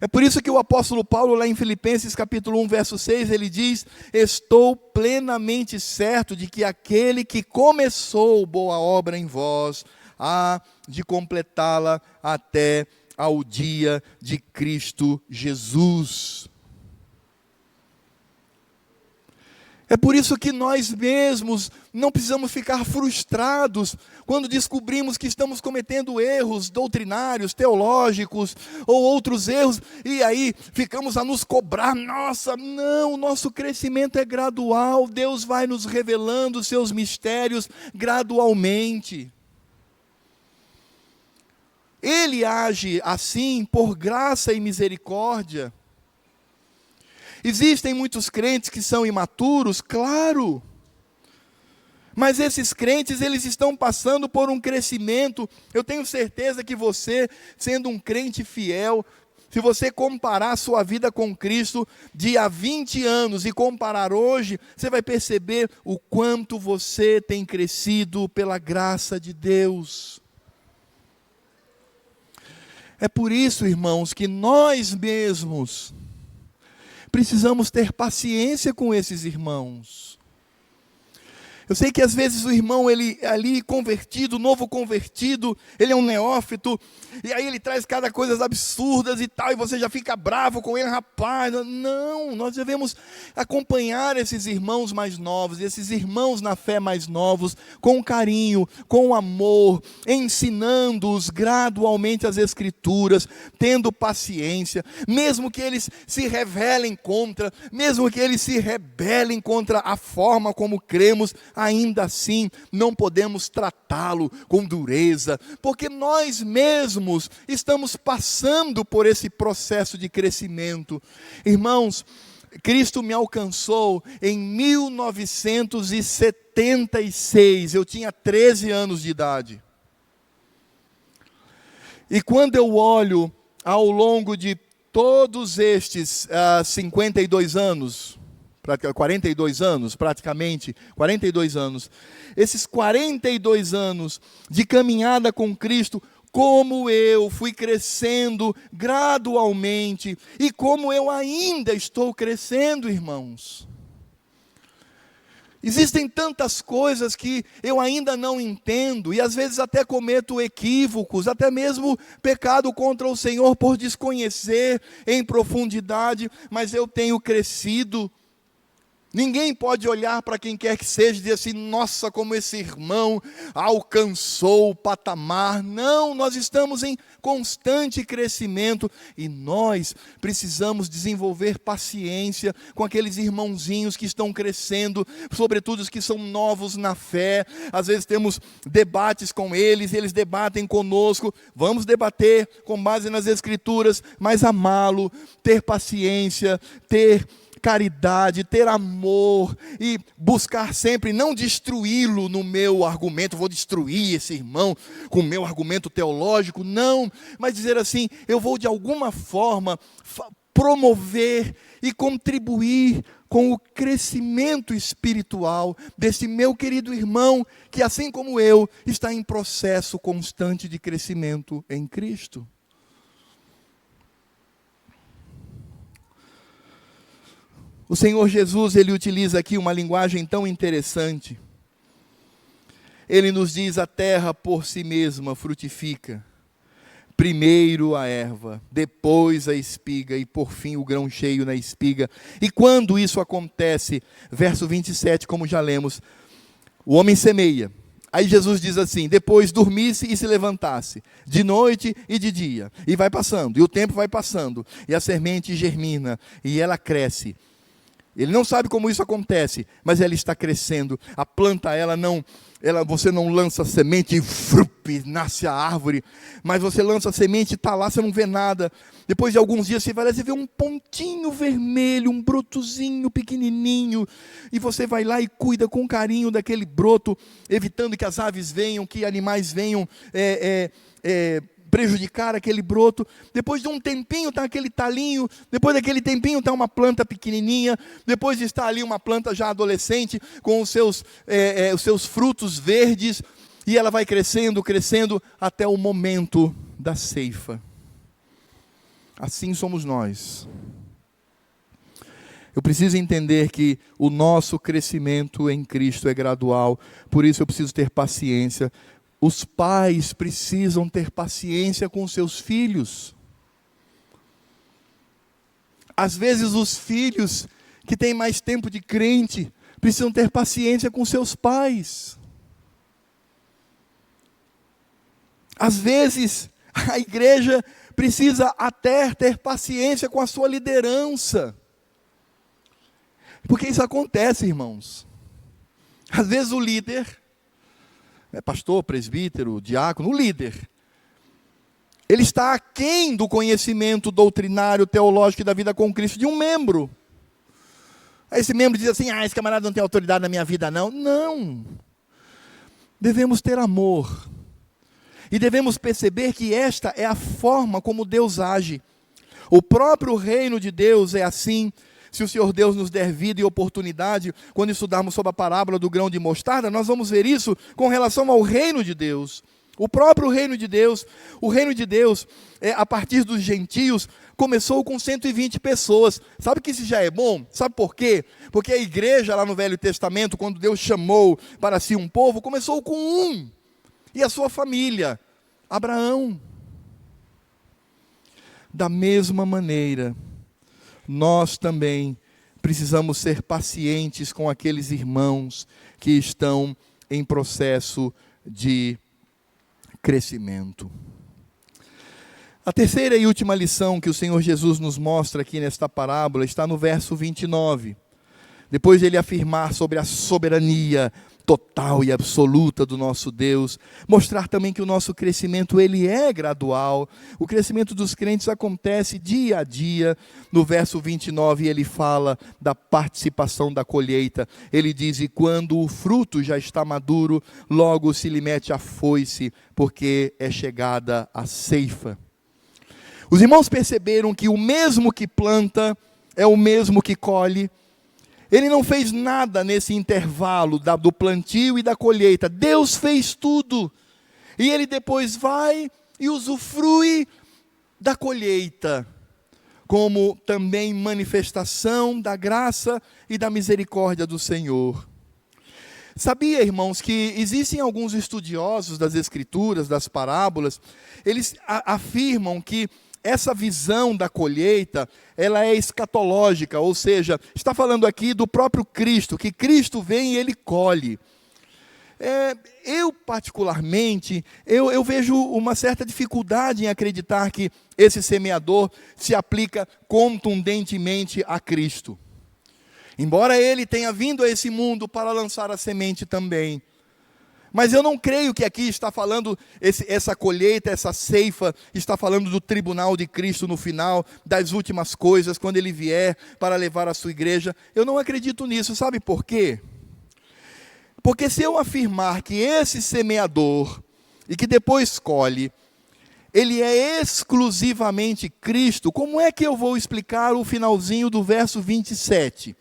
É por isso que o apóstolo Paulo, lá em Filipenses capítulo 1, verso 6, ele diz: estou plenamente certo de que aquele que começou boa obra em vós, há de completá-la até ao dia de Cristo Jesus. É por isso que nós mesmos não precisamos ficar frustrados quando descobrimos que estamos cometendo erros doutrinários, teológicos ou outros erros, e aí ficamos a nos cobrar. Nossa, não, nosso crescimento é gradual, Deus vai nos revelando os seus mistérios gradualmente. Ele age assim por graça e misericórdia. Existem muitos crentes que são imaturos, claro. Mas esses crentes, eles estão passando por um crescimento. Eu tenho certeza que você, sendo um crente fiel, se você comparar a sua vida com Cristo de há 20 anos e comparar hoje, você vai perceber o quanto você tem crescido pela graça de Deus. É por isso, irmãos, que nós mesmos precisamos ter paciência com esses irmãos. Eu sei que às vezes o irmão, ele ali convertido, novo convertido, ele é um neófito, e aí ele traz cada coisas absurdas e tal, e você já fica bravo com ele, rapaz. Não, nós devemos acompanhar esses irmãos mais novos, esses irmãos na fé mais novos, com carinho, com amor, ensinando-os gradualmente as Escrituras, tendo paciência, mesmo que eles se rebelem contra, mesmo que eles se rebelem contra a forma como cremos, ainda assim não podemos tratá-lo com dureza, porque nós mesmos estamos passando por esse processo de crescimento. Irmãos, Cristo me alcançou em 1976, eu tinha 13 anos de idade. E quando eu olho ao longo de todos estes 52 anos, 42 anos, praticamente, 42 anos. Esses 42 anos de caminhada com Cristo, como eu fui crescendo gradualmente, e como eu ainda estou crescendo, irmãos. Existem tantas coisas que eu ainda não entendo, e às vezes até cometo equívocos, até mesmo pecado contra o Senhor por desconhecer em profundidade, mas eu tenho crescido. Ninguém pode olhar para quem quer que seja e dizer assim: nossa, como esse irmão alcançou o patamar. Não, nós estamos em constante crescimento e nós precisamos desenvolver paciência com aqueles irmãozinhos que estão crescendo, sobretudo os que são novos na fé. Às vezes temos debates com eles, eles debatem conosco. Vamos debater com base nas Escrituras, mas amá-lo, ter paciência, ter caridade, ter amor e buscar sempre não destruí-lo no meu argumento, vou destruir esse irmão com o meu argumento teológico, não, mas dizer assim, eu vou de alguma forma promover e contribuir com o crescimento espiritual desse meu querido irmão, que assim como eu, está em processo constante de crescimento em Cristo. O Senhor Jesus, Ele utiliza aqui uma linguagem tão interessante. Ele nos diz, a terra por si mesma frutifica. Primeiro a erva, depois a espiga e por fim o grão cheio na espiga. E quando isso acontece, verso 27, como já lemos, o homem semeia. Aí Jesus diz assim, depois dormisse e se levantasse, de noite e de dia. E vai passando, e o tempo vai passando, e a semente germina, e ela cresce. Ele não sabe como isso acontece, mas ela está crescendo. A planta, você não lança semente e nasce a árvore, mas você lança a semente e está lá, você não vê nada. Depois de alguns dias você vai lá, você vê um pontinho vermelho, um brotozinho pequenininho, e você vai lá e cuida com carinho daquele broto, evitando que as aves venham, que animais venham prejudicar aquele broto. Depois de um tempinho está aquele talinho, depois daquele tempinho está uma planta pequenininha, depois está ali uma planta já adolescente, com os seus frutos verdes, e ela vai crescendo, crescendo, até o momento da ceifa. Assim somos nós. Eu preciso entender que o nosso crescimento em Cristo é gradual, por isso eu preciso ter paciência. Os pais precisam ter paciência com seus filhos. Às vezes os filhos que têm mais tempo de crente precisam ter paciência com seus pais. Às vezes a igreja precisa até ter paciência com a sua liderança. Porque isso acontece, irmãos. Às vezes o líder, pastor, presbítero, diácono, o líder, ele está aquém do conhecimento doutrinário, teológico e da vida com Cristo de um membro. Aí esse membro diz assim, esse camarada não tem autoridade na minha vida não. Não. Devemos ter amor. E devemos perceber que esta é a forma como Deus age. O próprio reino de Deus é assim. Se o Senhor Deus nos der vida e oportunidade, quando estudarmos sobre a parábola do grão de mostarda, nós vamos ver isso com relação ao reino de Deus. O próprio reino de Deus, a partir dos gentios, começou com 120 pessoas. Sabe que isso já é bom? Sabe por quê? Porque a igreja lá no Velho Testamento, quando Deus chamou para si um povo, começou com um. E a sua família, Abraão. Da mesma maneira, nós também precisamos ser pacientes com aqueles irmãos que estão em processo de crescimento. A terceira e última lição que o Senhor Jesus nos mostra aqui nesta parábola está no verso 29. Depois de ele afirmar sobre a soberania total e absoluta do nosso Deus, mostrar também que o nosso crescimento ele é gradual. O crescimento dos crentes acontece dia a dia. No verso 29 ele fala da participação da colheita. Ele diz, e quando o fruto já está maduro, logo se lhe mete a foice, porque é chegada a ceifa. Os irmãos perceberam que o mesmo que planta é o mesmo que colhe. Ele não fez nada nesse intervalo do plantio e da colheita. Deus fez tudo. E ele depois vai e usufrui da colheita, como também manifestação da graça e da misericórdia do Senhor. Sabia, irmãos, que existem alguns estudiosos das Escrituras, das parábolas, eles afirmam que essa visão da colheita, ela é escatológica, ou seja, está falando aqui do próprio Cristo, que Cristo vem e ele colhe. Eu particularmente, eu vejo uma certa dificuldade em acreditar que esse semeador se aplica contundentemente a Cristo. Embora ele tenha vindo a esse mundo para lançar a semente também, Mas eu não creio que aqui está falando, essa colheita, essa ceifa, está falando do tribunal de Cristo no final, das últimas coisas, quando Ele vier para levar a sua igreja. Eu não acredito nisso, sabe por quê? Porque se eu afirmar que esse semeador, e que depois colhe, ele é exclusivamente Cristo, como é que eu vou explicar o finalzinho do verso 27?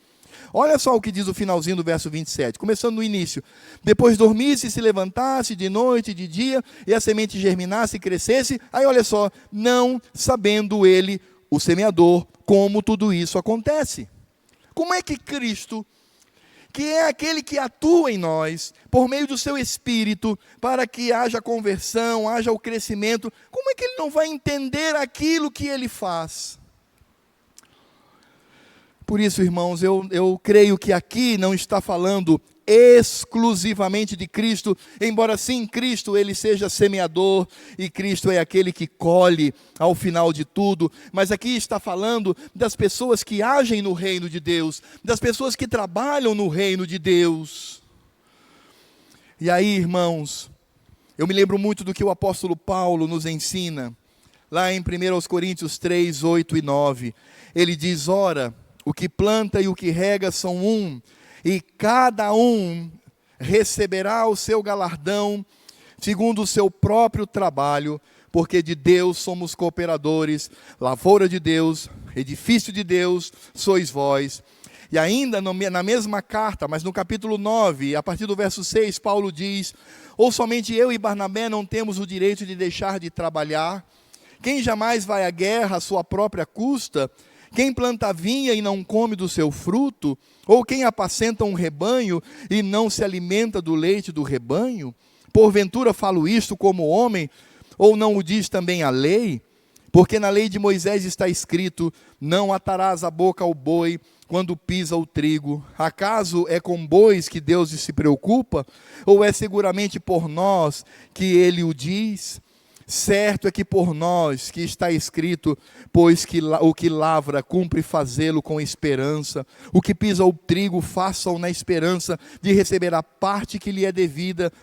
Olha só o que diz o finalzinho do verso 27, começando no início. Depois dormisse, se levantasse de noite e de dia, e a semente germinasse e crescesse. Aí olha só, não sabendo ele, o semeador, como tudo isso acontece. Como é que Cristo, que é aquele que atua em nós, por meio do seu Espírito, para que haja conversão, haja o crescimento, como é que ele não vai entender aquilo que ele faz? Por isso, irmãos, eu creio que aqui não está falando exclusivamente de Cristo, embora sim Cristo ele seja semeador e Cristo é aquele que colhe ao final de tudo, mas aqui está falando das pessoas que agem no reino de Deus, das pessoas que trabalham no reino de Deus. E aí, irmãos, eu me lembro muito do que o apóstolo Paulo nos ensina, lá em 1 Coríntios 3, 8 e 9, ele diz, ora, o que planta e o que rega são um, e cada um receberá o seu galardão, segundo o seu próprio trabalho, porque de Deus somos cooperadores, lavoura de Deus, edifício de Deus, sois vós. E ainda na mesma carta, mas no capítulo 9, a partir do verso 6, Paulo diz, ou somente eu e Barnabé não temos o direito de deixar de trabalhar? Quem jamais vai à guerra à sua própria custa? Quem planta vinha e não come do seu fruto? Ou quem apacenta um rebanho e não se alimenta do leite do rebanho? Porventura falo isto como homem, ou não o diz também a lei? Porque na lei de Moisés está escrito, não atarás a boca ao boi quando pisa o trigo. Acaso é com bois que Deus se preocupa? Ou é seguramente por nós que ele o diz? Certo é que por nós, que está escrito, pois que o que lavra cumpre fazê-lo com esperança, o que pisa o trigo faça-o na esperança de receber a parte que lhe é devida.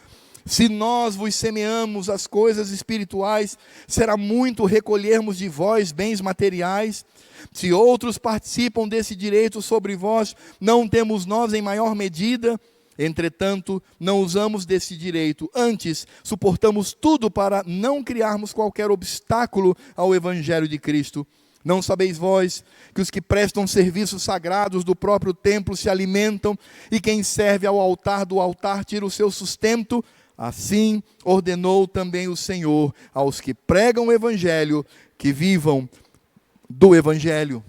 Se nós vos semeamos as coisas espirituais, será muito recolhermos de vós bens materiais. Se outros participam desse direito sobre vós, não temos nós em maior medida? Entretanto, não usamos desse direito, antes suportamos tudo para não criarmos qualquer obstáculo ao Evangelho de Cristo. Não sabeis vós que os que prestam serviços sagrados do próprio templo se alimentam, e quem serve ao altar do altar tira o seu sustento? Assim ordenou também o Senhor aos que pregam o Evangelho, que vivam do Evangelho.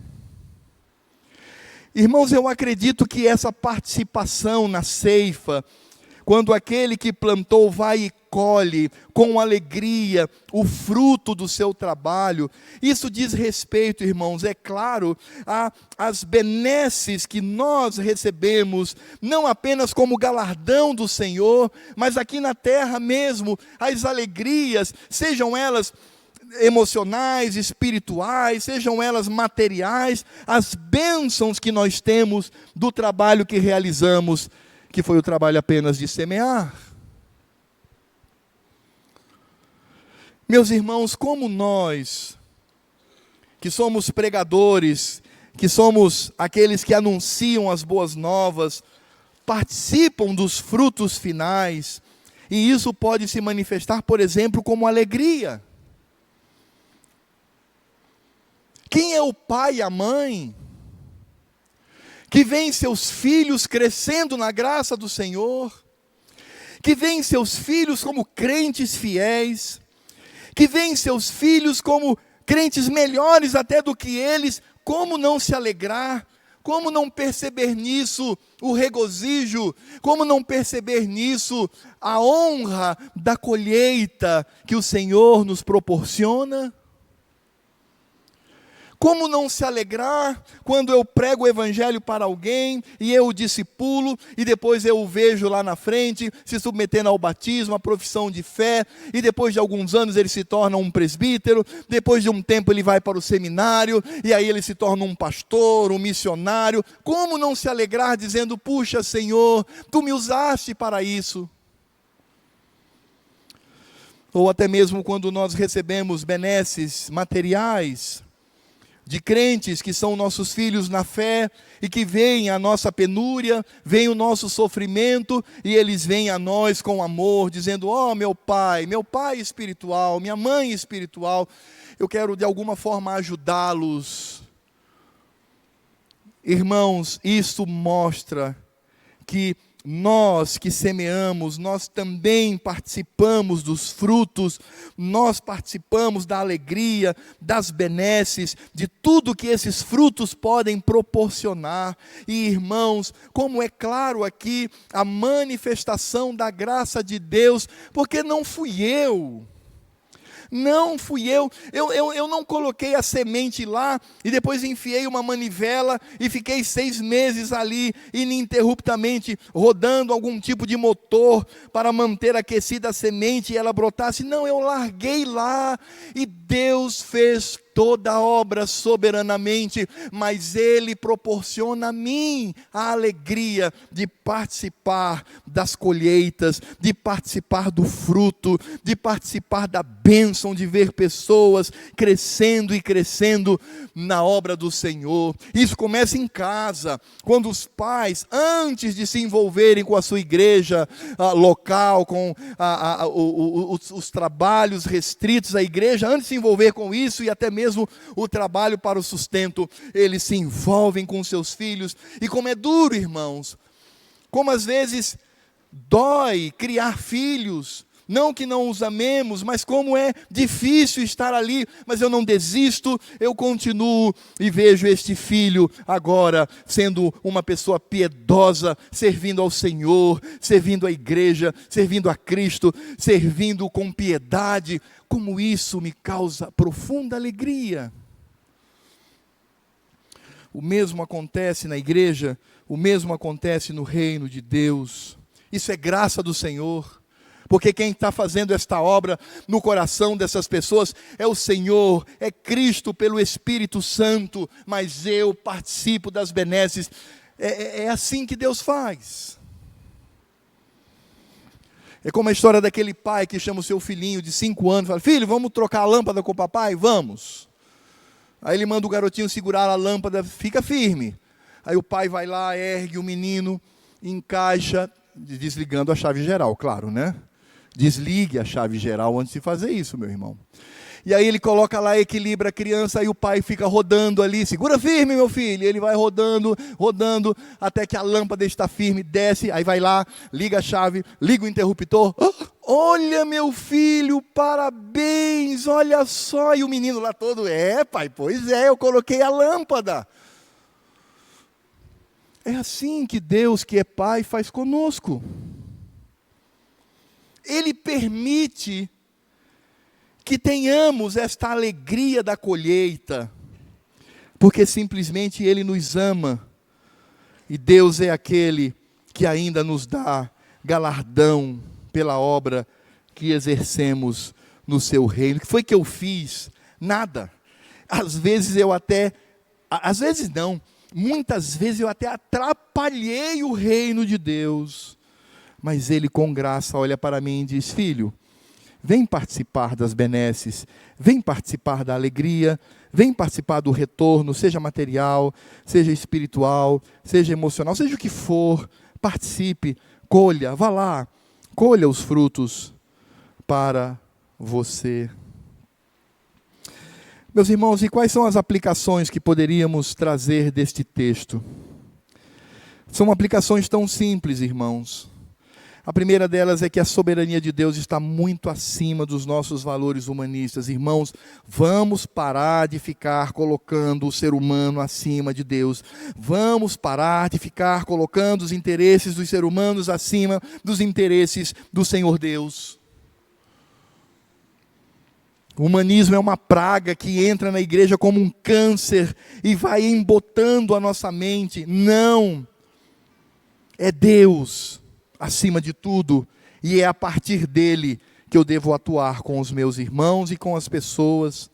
Irmãos, eu acredito que essa participação na ceifa, quando aquele que plantou vai e colhe com alegria o fruto do seu trabalho, isso diz respeito, irmãos, é claro, às benesses que nós recebemos, não apenas como galardão do Senhor, mas aqui na terra mesmo, as alegrias, sejam elas emocionais, espirituais, sejam elas materiais, as bênçãos que nós temos do trabalho que realizamos, que foi o trabalho apenas de semear. Meus irmãos, como nós, que somos pregadores, que somos aqueles que anunciam as boas novas, participam dos frutos finais, e isso pode se manifestar, por exemplo, como alegria. Quem é o pai e a mãe que vêem seus filhos crescendo na graça do Senhor, que vêem seus filhos como crentes fiéis, que vêem seus filhos como crentes melhores até do que eles? Como não se alegrar? Como não perceber nisso o regozijo? Como não perceber nisso a honra da colheita que o Senhor nos proporciona? Como não se alegrar quando eu prego o Evangelho para alguém e eu o discipulo e depois eu o vejo lá na frente se submetendo ao batismo, à profissão de fé, e depois de alguns anos ele se torna um presbítero, depois de um tempo ele vai para o seminário e aí ele se torna um pastor, um missionário. Como não se alegrar dizendo, puxa Senhor, Tu me usaste para isso? ou até mesmo quando nós recebemos benesses materiais de crentes que são nossos filhos na fé e que veem a nossa penúria, veem o nosso sofrimento e eles vêm a nós com amor, dizendo: ó, meu pai espiritual, minha mãe espiritual, eu quero de alguma forma ajudá-los. Irmãos, isso mostra que nós que semeamos, nós também participamos dos frutos, nós participamos da alegria, das benesses, de tudo que esses frutos podem proporcionar. E irmãos, como é claro aqui, a manifestação da graça de Deus, porque não fui eu. Não fui eu não coloquei a semente lá e depois enfiei uma manivela e fiquei 6 meses ali ininterruptamente rodando algum tipo de motor para manter aquecida a semente e ela brotasse. Não, eu larguei lá e Deus fez toda a obra soberanamente, mas Ele proporciona a mim a alegria de participar das colheitas, de participar do fruto, de participar da bênção, de ver pessoas crescendo e crescendo na obra do Senhor. Isso começa em casa, quando os pais, antes de se envolverem com a sua igreja local, com os trabalhos restritos à igreja, antes de se envolver com isso e até mesmo o trabalho para o sustento, eles se envolvem com seus filhos. E como é duro, irmãos, como às vezes dói criar filhos, não que não os amemos, mas como é difícil estar ali, mas eu não desisto, eu continuo e vejo este filho agora sendo uma pessoa piedosa, servindo ao Senhor, servindo à igreja, servindo a Cristo, servindo com piedade. Como isso me causa profunda alegria. O mesmo acontece na igreja, o mesmo acontece no reino de Deus. Isso é graça do Senhor. Porque quem está fazendo esta obra no coração dessas pessoas é o Senhor, é Cristo pelo Espírito Santo, mas eu participo das benesses. É assim que Deus faz. É como a história daquele pai que chama o seu filhinho de 5 anos e fala: filho, vamos trocar a lâmpada com o papai? Vamos. Aí ele manda o garotinho segurar a lâmpada, fica firme. Aí o pai vai lá, ergue o menino, encaixa, desligando a chave geral, claro, né? Desligue a chave geral antes de fazer isso, meu irmão. E aí ele coloca lá, equilibra a criança, aí o pai fica rodando ali, segura firme, meu filho. E ele vai rodando, rodando, até que a lâmpada está firme, desce, aí vai lá, liga a chave, liga o interruptor. Oh, olha, meu filho, parabéns, olha só. E o menino lá todo: pai, pois é, eu coloquei a lâmpada. É assim que Deus, que é Pai, faz conosco. Ele permite que tenhamos esta alegria da colheita, porque simplesmente Ele nos ama, e Deus é aquele que ainda nos dá galardão pela obra que exercemos no seu reino. O que foi que eu fiz? Nada. Às vezes muitas vezes eu até atrapalhei o reino de Deus, mas Ele com graça olha para mim e diz: filho, vem participar das benesses, vem participar da alegria, vem participar do retorno, seja material, seja espiritual, seja emocional, seja o que for, participe, colha, vá lá, colha os frutos para você. Meus irmãos, e quais são as aplicações que poderíamos trazer deste texto? São aplicações tão simples, irmãos. A primeira delas é que a soberania de Deus está muito acima dos nossos valores humanistas. Irmãos, vamos parar de ficar colocando o ser humano acima de Deus. Vamos parar de ficar colocando os interesses dos seres humanos acima dos interesses do Senhor Deus. O humanismo é uma praga que entra na igreja como um câncer e vai embotando a nossa mente. Não! É Deus acima de tudo, e é a partir dele que eu devo atuar com os meus irmãos e com as pessoas.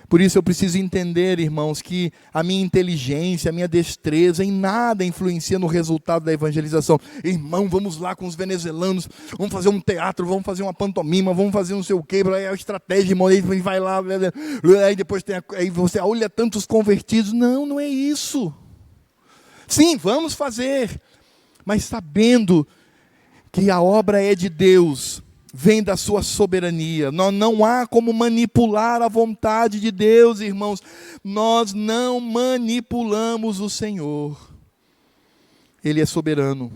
Por isso eu preciso entender, irmãos, que a minha inteligência, a minha destreza em nada influencia no resultado da evangelização. Irmão, vamos lá com os venezuelanos, vamos fazer um teatro, vamos fazer uma pantomima, vamos fazer não sei o quê, é a estratégia, irmão, aí vai lá, aí depois aí você olha tantos convertidos. Não, não é isso. Sim, vamos fazer, mas sabendo que a obra é de Deus, vem da sua soberania. Não há como manipular a vontade de Deus, irmãos. Nós não manipulamos o Senhor. Ele é soberano.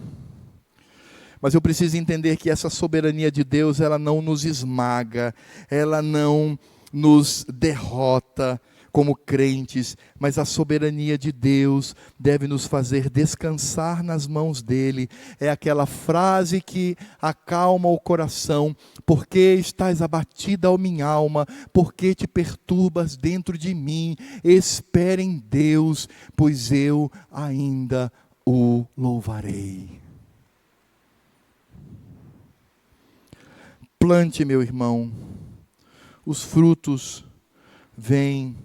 Mas eu preciso entender que essa soberania de Deus, ela não nos esmaga, ela não nos derrota como crentes, mas a soberania de Deus deve nos fazer descansar nas mãos dEle. É aquela frase que acalma o coração: por que estás abatida, ó minha alma? Por que te perturbas dentro de mim? Espere em Deus, pois eu ainda o louvarei. Plante, meu irmão, os frutos vêm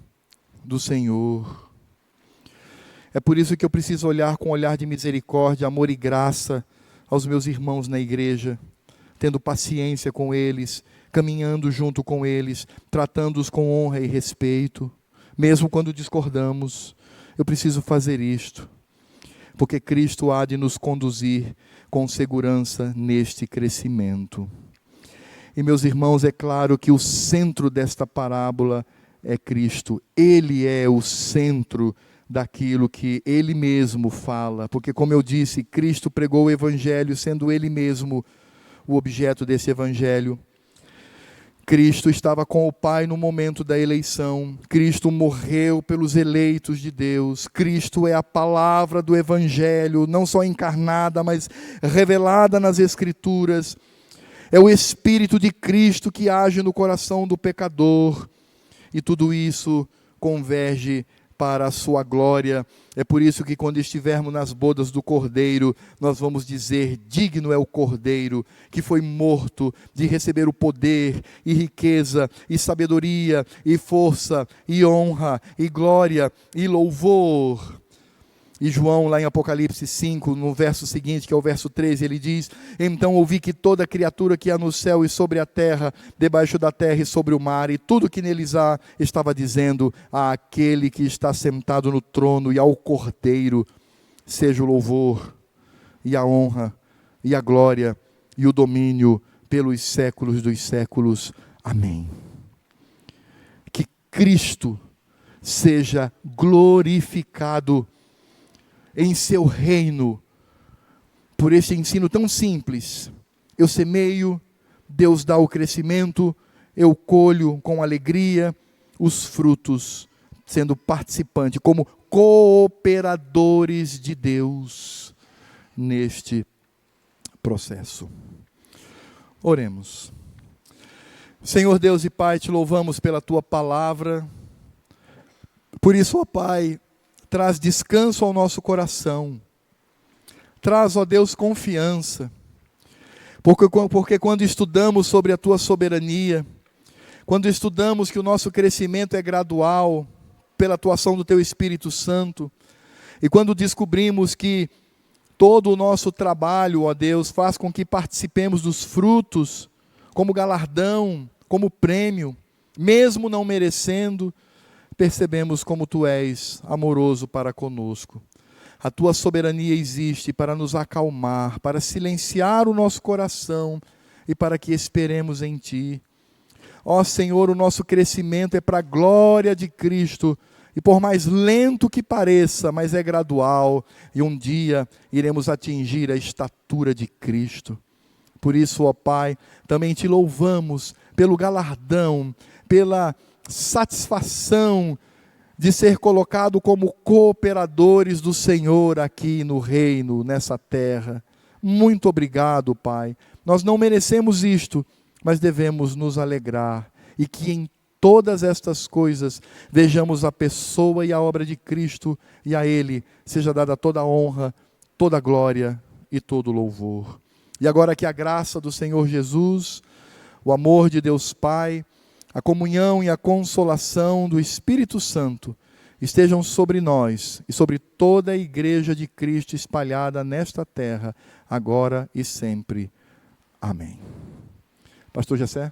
do Senhor. É por isso que eu preciso olhar com um olhar de misericórdia, amor e graça aos meus irmãos na igreja, tendo paciência com eles, caminhando junto com eles, tratando-os com honra e respeito, mesmo quando discordamos. Eu preciso fazer isto, porque Cristo há de nos conduzir com segurança neste crescimento. E, meus irmãos, é claro que o centro desta parábola é Cristo. Ele é o centro daquilo que Ele mesmo fala. Porque, como eu disse, Cristo pregou o Evangelho, sendo Ele mesmo o objeto desse Evangelho. Cristo estava com o Pai no momento da eleição. Cristo morreu pelos eleitos de Deus. Cristo é a palavra do Evangelho, não só encarnada, mas revelada nas Escrituras. É o Espírito de Cristo que age no coração do pecador. E tudo isso converge para a sua glória. É por isso que quando estivermos nas bodas do Cordeiro, nós vamos dizer: digno é o Cordeiro, que foi morto, de receber o poder, e riqueza, e sabedoria, e força, e honra, e glória, e louvor. E João, lá em Apocalipse 5, no verso seguinte, que é o verso 13, ele diz: então ouvi que toda criatura que há no céu e sobre a terra, debaixo da terra e sobre o mar, e tudo que neles há, estava dizendo: àquele que está sentado no trono e ao Cordeiro, seja o louvor, e a honra, e a glória, e o domínio, pelos séculos dos séculos. Amém. Que Cristo seja glorificado em seu reino, por esse ensino tão simples. Eu semeio, Deus dá o crescimento, eu colho com alegria os frutos, sendo participante, como cooperadores de Deus neste processo. Oremos. Senhor Deus e Pai, te louvamos pela tua palavra. Por isso, ó Pai, traz descanso ao nosso coração. Traz, ó Deus, confiança. Porque quando estudamos sobre a tua soberania, quando estudamos que o nosso crescimento é gradual, pela atuação do teu Espírito Santo, e quando descobrimos que todo o nosso trabalho, ó Deus, faz com que participemos dos frutos, como galardão, como prêmio, mesmo não merecendo, percebemos como tu és amoroso para conosco. A tua soberania existe para nos acalmar, para silenciar o nosso coração e para que esperemos em ti. Ó Senhor, o nosso crescimento é para a glória de Cristo, e por mais lento que pareça, mas é gradual, e um dia iremos atingir a estatura de Cristo. Por isso, ó Pai, também te louvamos pelo galardão, pela satisfação de ser colocado como cooperadores do Senhor aqui no reino, nessa terra. Muito obrigado, Pai. Nós não merecemos isto, mas devemos nos alegrar, e que em todas estas coisas vejamos a pessoa e a obra de Cristo, e a Ele seja dada toda a honra, toda a glória e todo o louvor. E agora que a graça do Senhor Jesus, o amor de Deus Pai, a comunhão e a consolação do Espírito Santo estejam sobre nós e sobre toda a igreja de Cristo espalhada nesta terra, agora e sempre. Amém. Pastor Jessé?